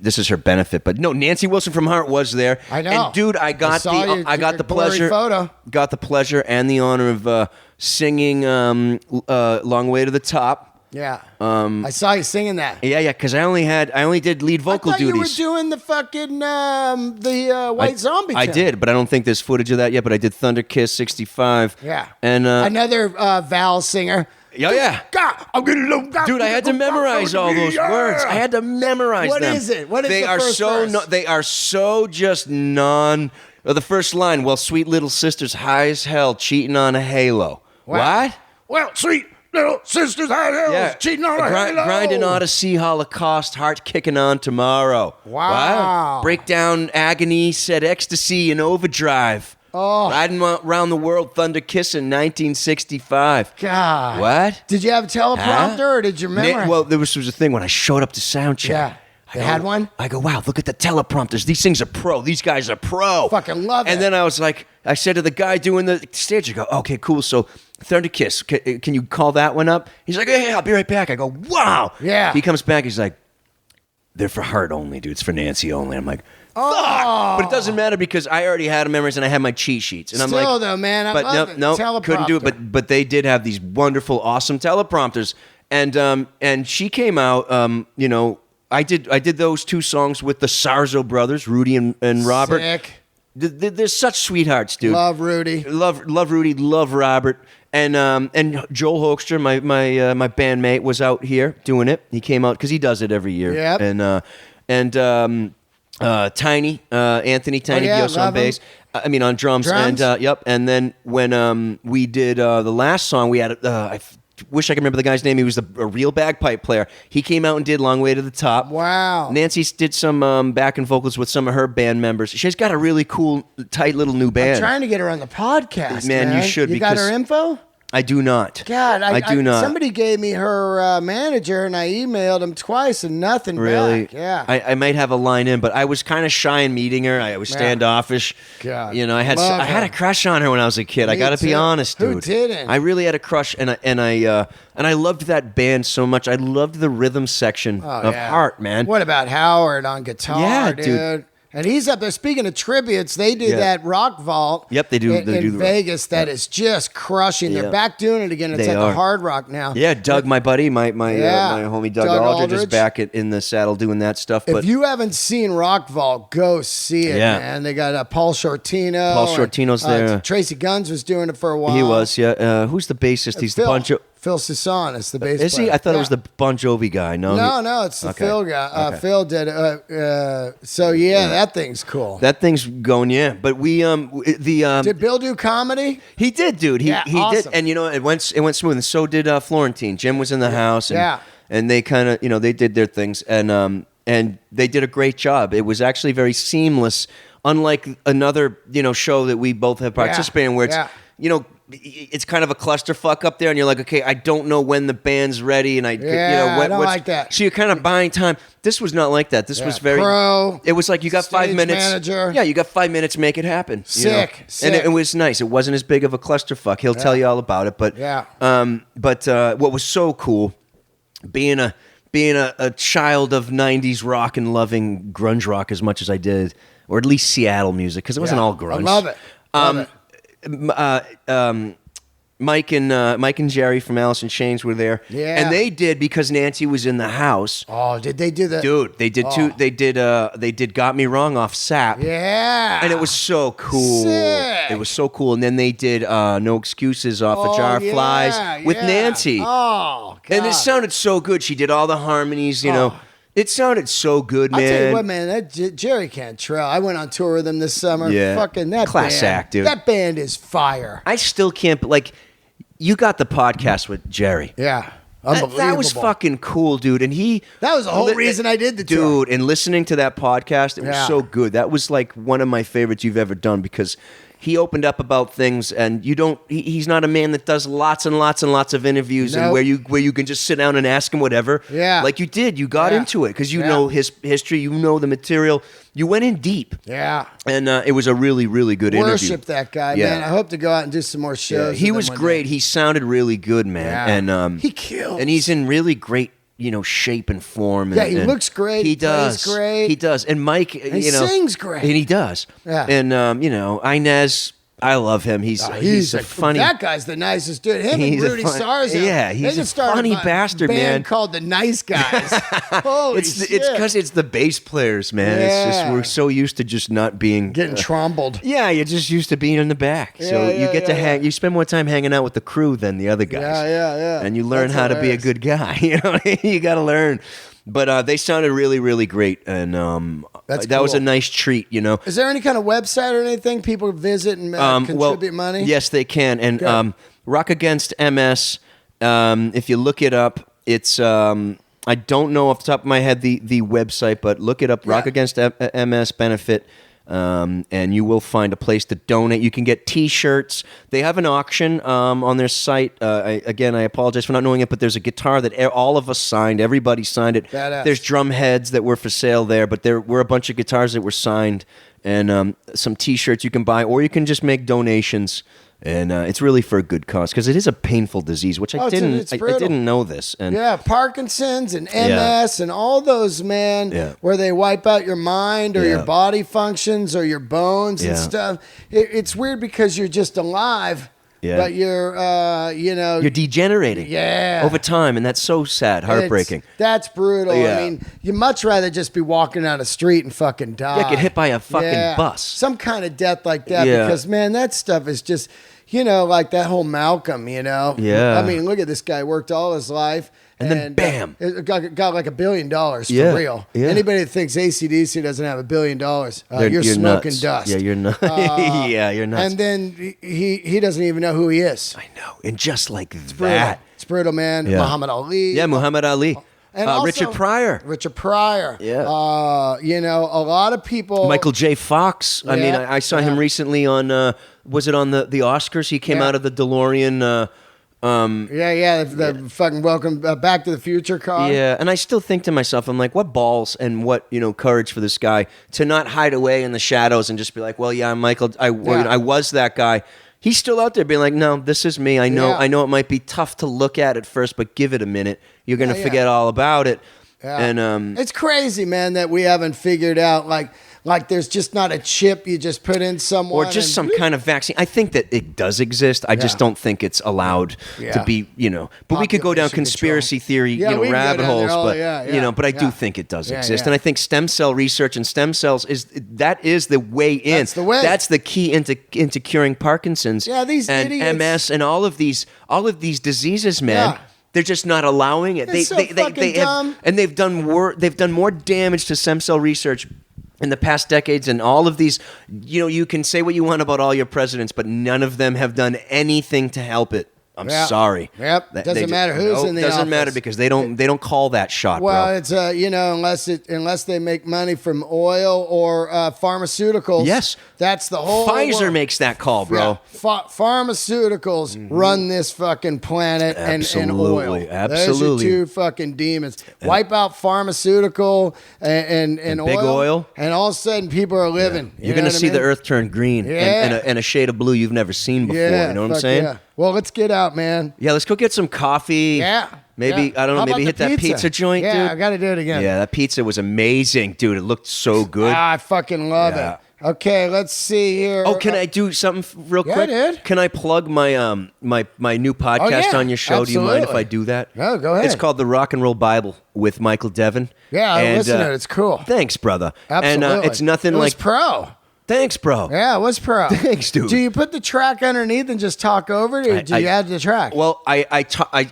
this is her benefit. But no, Nancy Wilson from Heart was there. I know. And dude, I got saw you. I got Your the blurry pleasure. photo. Got the pleasure and the honor of singing "Long Way to the Top." Yeah. I saw you singing that. Yeah, because I only did lead vocal I thought duties. you were doing the fucking White Zombie. I tune. did, but I don't think there's footage of that yet. But I did Thunder Kiss 65. Yeah. And another Val singer. yeah. God, I'm getting low. Dude, I had to memorize all those words. I had to memorize What them. is it? What is they the are first so verse? they are so just non. The first line, well, sweet little sister's high as hell, cheating on a halo. Wow. What? Well, sweet little sisters had hell, cheating on a halo. Grinding Odyssey, Holocaust, heart kicking on tomorrow. Wow. What? Breakdown agony, said ecstasy in overdrive. Oh. Riding Around the World, Thunder Kissin', 1965. God. What? Did you have a teleprompter or did you remember? Well, there was a thing when I showed up to sound check. Yeah. They had one? I go, wow, look at the teleprompters. These things are pro. These guys are pro. Fucking love it. And then I was like, I said to the guy doing the stage, I go, okay, cool. So Thunder Kiss, can you call that one up? He's like, hey, I'll be right back. I go, wow. Yeah. He comes back. He's like, they're for Heart only, dude. It's for Nancy only. I'm like, fuck. Oh. But it doesn't matter because I already had them memorized and I had my cheat sheets. And I'm Still, like, though, man, I but love it. no, Teleprompter. couldn't do it. But they did have these wonderful, awesome teleprompters. And she came out, you know, I did those two songs with the Sarzo brothers, Rudy and Robert. Sick. They're such sweethearts, dude. Love Rudy. Love Rudy. Love Robert. And Joel Hoekstra, my bandmate, was out here doing it. He came out because he does it every year. Yep. And Tiny Anthony Dios on bass. I mean on drums. Drums? And yep. And then when we did the last song, we had I wish I could remember the guy's name. He was a real bagpipe player. He came out and did Long Way to the Top. Wow. Nancy did some back and vocals with some of her band members. She's got a really cool, tight little new band. I'm trying to get her on the podcast, Man, you should, You got because- her info? I do not. God, I do not. Somebody gave me her manager, and I emailed him twice, and nothing Really? back. Yeah. I might have a line in, but I was kind of shy in meeting her. I was Yeah. standoffish. God, You know, I had love I had her. a crush on her when I was a kid. I Me got to be too. honest, dude. Who didn't? I really had a crush, and I loved that band so much. I loved the rhythm section Oh, of yeah. Heart, man. What about Howard on guitar, Yeah, dude? dude. And he's up there. Speaking of tributes, they did Yeah. that rock vault. Yep, they do- In, they do the rock. Vegas. That is just crushing. Yeah. They're back doing it again. It's They at are. the Hard Rock now. Yeah, Doug, my buddy, my Yeah. homie Doug, Doug Aldridge is Aldridge. back in the saddle doing that stuff. If But you haven't seen Rock Vault, go see it, Yeah. man. They got Paul Shortino. Paul Shortino's there. Tracy Guns was doing it for a while. he was, yeah. Who's the bassist? He's the Phil, Bon Jovi. Phil Sisson is the bass Is player. he? I thought it Yeah. was the Bon Jovi guy. No, No, it's the Okay. Phil guy. Okay. Phil did it. So yeah, that thing's cool. That thing's going, yeah. But we Did Bill do comedy? he did, dude. He Yeah, he awesome. did, and you know it went smooth. And so did Florentine. Jim was in the house, and, Yeah. and they kind of they did their things, and they did a great job. It was actually very seamless, unlike another show that we both have participated in, where it's Yeah. it's kind of a clusterfuck up there, and you're like, okay, I don't know when the band's ready, and I I don't like that. So you're kind of buying time. This was not like that. This was very pro. It was like you got 5 stage minutes. manager. Yeah, you got 5 minutes. Make it happen. you know? Sick, And sick. it was nice. It wasn't as big of a clusterfuck. He'll tell you all about it. But Yeah. But what was so cool, being a child of '90s rock and loving grunge rock as much as I did, or at least Seattle music, because it wasn't Yeah. all grunge. I love it. Love it. Mike and Jerry from Alice in Chains were there. Yeah. And they did because Nancy was in the house. Oh, did they do that? Dude, they did too. They did Got Me Wrong off SAP. Yeah. And it was so cool. Sick. It was so cool. And then they did No Excuses off of Jar yeah, Flies with yeah. Nancy. Oh, God. And it sounded so good. She did all the harmonies, you know. Oh. It sounded so good, man. I'll tell you what, man, that Jerry Cantrell, I went on tour with him this summer. Yeah. Fucking that Class band. act, dude. That band is fire. I still can't, you got the podcast with Jerry. Yeah. That Unbelievable. was fucking cool, dude. And That was the whole reason I did the tour. Dude, and listening to that podcast, it was Yeah. so good. That was like one of my favorites you've ever done because he opened up about things, and he's not a man that does lots and lots and lots of interviews and Nope. where you can just sit down and ask him whatever. Yeah. Like you did. You got Yeah. into it because you Yeah. know his history, you know the material. You went in deep. Yeah. And it was a really, really good interview. Worship that guy, Yeah. man. I hope to go out and do some more Yeah, shows. he with was him one great. day. He sounded really good, man. Yeah. And He kills. And he's in really great, shape and form. And, Yeah, he and looks great. He He plays does. great. He does. And Mike, he sings great. And he does. Yeah. And Inez, I love him. He's a funny. That guy's the nicest dude. Him and He's a Rudy fun- Sarzo. yeah, They he's can a start funny a bastard, band man. called the Nice Guys. Holy It's shit. because it's the bass players, man. It's just Yeah. we're so used to just not being Getting trombled. Yeah, you're just used to being in the back. So Yeah, you yeah, get to yeah, hang. yeah. You spend more time hanging out with the crew than the other guys. Yeah. And you learn That's how to be a hilarious. good guy. You know, you got to learn. But they sounded really, really great, and That's that was a cool. nice treat. Is there any kind of website or anything people visit and contribute money? Yes, they can. And Good. Rock Against MS. If you look it up, it's I don't know off the top of my head the website, but look it up. Yeah. Rock Against MS benefit. and you will find a place to donate. You can get T-shirts. They have an auction on their site. I apologize for not knowing it, but there's a guitar that all of us signed. Everybody signed it. Badass. There's drum heads that were for sale there, but there were a bunch of guitars that were signed, and some T-shirts you can buy, or you can just make donations. And it's really for a good cause because it is a painful disease, which I didn't know this. And yeah, Parkinson's and MS and all those, man, where they wipe out your mind or your body functions or your bones and stuff. It's weird because you're just alive, but you're, you're degenerating over time, and that's so sad, heartbreaking. That's brutal. Yeah. I mean, you'd much rather just be walking down the street and fucking die. Yeah, get hit by a fucking bus. Some kind of death like that because, man, that stuff is just... like that whole Malcolm, Yeah. I mean, look at this guy, worked all his life. And then bam. Got like $1 billion for real. Yeah. Anybody that thinks AC/DC doesn't have $1 billion, you're smoking nuts. dust. Yeah, you're nuts. Yeah, you're nuts. And then he doesn't even know who he is. I know. And just like It's that. It's brutal, man. Yeah. Muhammad Ali. Yeah, Muhammad Ali. And also, Richard Pryor. Yeah. A lot of people. Michael J. Fox. I mean, I saw him recently on, was it on the Oscars? He came out of the DeLorean. The fucking welcome Back to the Future car. Yeah, and I still think to myself, I'm like, what balls and what courage for this guy to not hide away in the shadows and just be like, well, yeah, I'm Michael. I was that guy. He's still out there being like, no, this is me. I know it might be tough to look at first, but give it a minute. You're going to forget all about it. Yeah. And it's crazy, man, that we haven't figured out like there's just not a chip you just put in someone. Or just some kind of vaccine. I think that it does exist. I just don't think it's allowed to be, But we could go down conspiracy theory, rabbit holes. But I do think it does exist. And I think stem cell research and stem cells is the way in. That's the way. That's the key into curing Parkinson's. Yeah, these and idiots. MS and all of these diseases, man. Yeah. They're just not allowing it. It's so fucking dumb. And they've done more damage to stem cell research in the past decades, and all of these, you can say what you want about all your presidents, but none of them have done anything to help it. I'm sorry. Yep. Doesn't matter who's in the office. Doesn't matter because they don't call that shot, well, bro. it's unless they make money from oil or pharmaceuticals. Yes. That's the whole Pfizer world. makes that call, bro. Yeah. Pharmaceuticals run this fucking planet and oil. Absolutely. Those are two fucking demons. Wipe out pharmaceutical and oil. Big oil. And all of a sudden people are living. You're going to see the earth turn green Yeah. and a shade of blue you've never seen before. You know what I'm saying? Yeah. Well, let's get out, man. Yeah, let's go get some coffee. Yeah. Maybe, I don't know, How maybe about hit the that pizza joint, dude. Yeah, I got to do it again. Yeah, that pizza was amazing, dude. It looked so good. I fucking love it. Okay, let's see here. Oh, can I do something real quick? dude. Can I plug my my new podcast on your show? Absolutely. Do you mind if I do that? No, go ahead. It's called The Rock and Roll Bible with Michael Devin. Yeah, I listen to it. It's cool. Thanks, brother. Absolutely. And it's nothing it was like... pro. Thanks, bro. Yeah, it was pro. Thanks, dude. Do you put the track underneath and just talk over it, or do you add the track? Well, I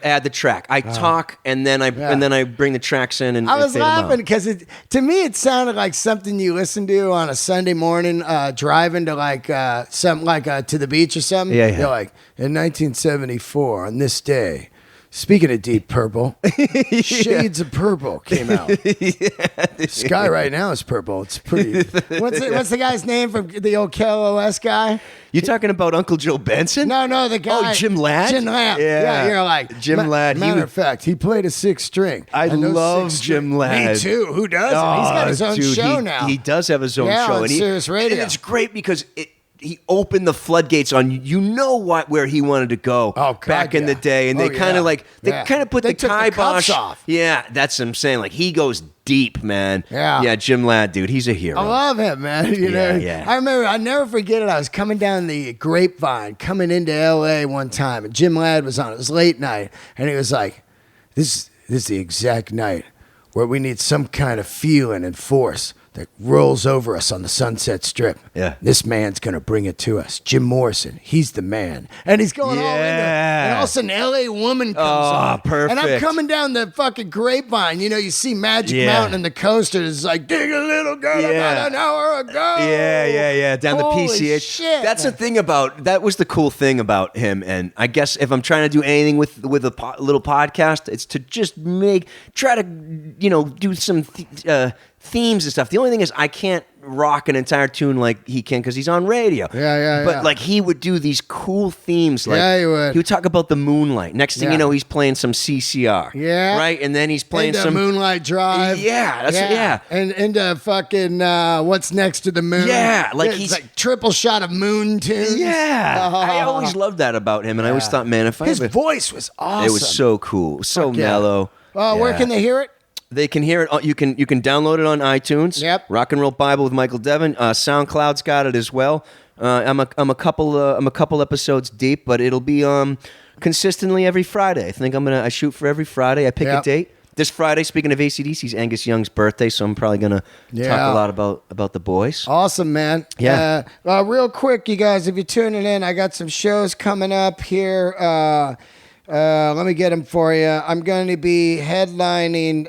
add the track. I talk and then I bring the tracks in and I was fade them out. laughing because to me it sounded like something you listen to on a Sunday morning driving to to the beach or something. Yeah. You're like, in 1974 on this day. Speaking of Deep Purple, Shades of Purple came out. Sky right now is purple. It's pretty. What's the guy's name from the old KLOS guy? You talking about Uncle Joe Benson? No, the guy. Oh, Jim Ladd? Jim Ladd. Yeah, you're like. Jim Ladd. Matter of fact, he played a sixth string. I love Jim Ladd. Me too. Who doesn't? He's got his own show now. He does have his own show. On Sirius Radio. And it's great because he opened the floodgates on where he wanted to go back in the day, and they kind of put the kibosh off. Yeah, that's what I'm saying. Like he goes deep, man. Yeah, Jim Ladd, dude, he's a hero. I love him, man. You know, yeah. I remember. I never forget it. I was coming down the Grapevine, coming into L.A. one time, and Jim Ladd was on. It was late night, and he was like, "This is the exact night where we need some kind of feeling and force that rolls over us on the Sunset Strip. Yeah. This man's going to bring it to us. Jim Morrison, he's the man." And he's going all into it. And all of a sudden, L.A. Woman comes on. Perfect. And I'm coming down the fucking Grapevine. You know, you see Magic Mountain and the coaster is like, dig a little girl about an hour ago. Yeah. Down Holy the PCH. shit, That's man. the thing that was the cool thing about him. And I guess if I'm trying to do anything with a little podcast, it's to just try to, do some themes and stuff. The only thing is I can't rock an entire tune like he can because he's on radio. But like he would do these cool themes. Like, he would. He would talk about the moonlight. Next thing you know, he's playing some CCR. Yeah. Right? And then he's playing some Moonlight Drive. Yeah. And into fucking What's Next to the Moon. Yeah. Like it's he's like triple shot of moon tunes. Yeah. I always loved that about him. And I always thought, man, if his voice was awesome. It was so cool. So mellow. Where can they hear it? They can hear it. You can download it on iTunes. Yep. Rock and Roll Bible with Michael Devin. SoundCloud's got it as well. I'm a couple episodes deep, but it'll be consistently every Friday. I think I shoot for every Friday. I pick a date. This Friday, speaking of AC/DC's Angus Young's birthday, so I'm probably gonna talk a lot about the boys. Awesome, man. Yeah. Real quick, you guys, if you're tuning in, I got some shows coming up here. Let me get them for you. I'm going to be headlining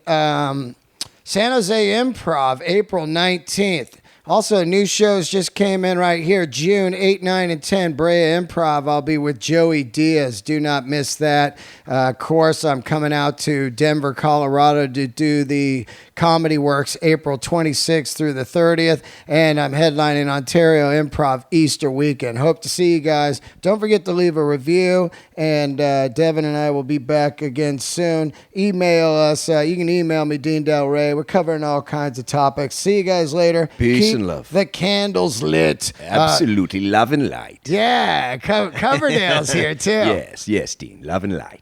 San Jose Improv April 19th. Also, new shows just came in right here. June 8, 9, and 10, Brea Improv. I'll be with Joey Diaz. Do not miss that. Of course, I'm coming out to Denver, Colorado to do the Comedy Works April 26th through the 30th. And I'm headlining Ontario Improv Easter weekend. Hope to see you guys. Don't forget to leave a review. And Devin and I will be back again soon. Email us. You can email me, Dean Delray. We're covering all kinds of topics. See you guys later. Peace and love. The candles lit. Absolutely. Love and light. Yeah. Coverdale's here, too. Yes, Dean. Love and light.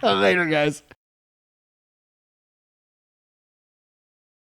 Later, guys.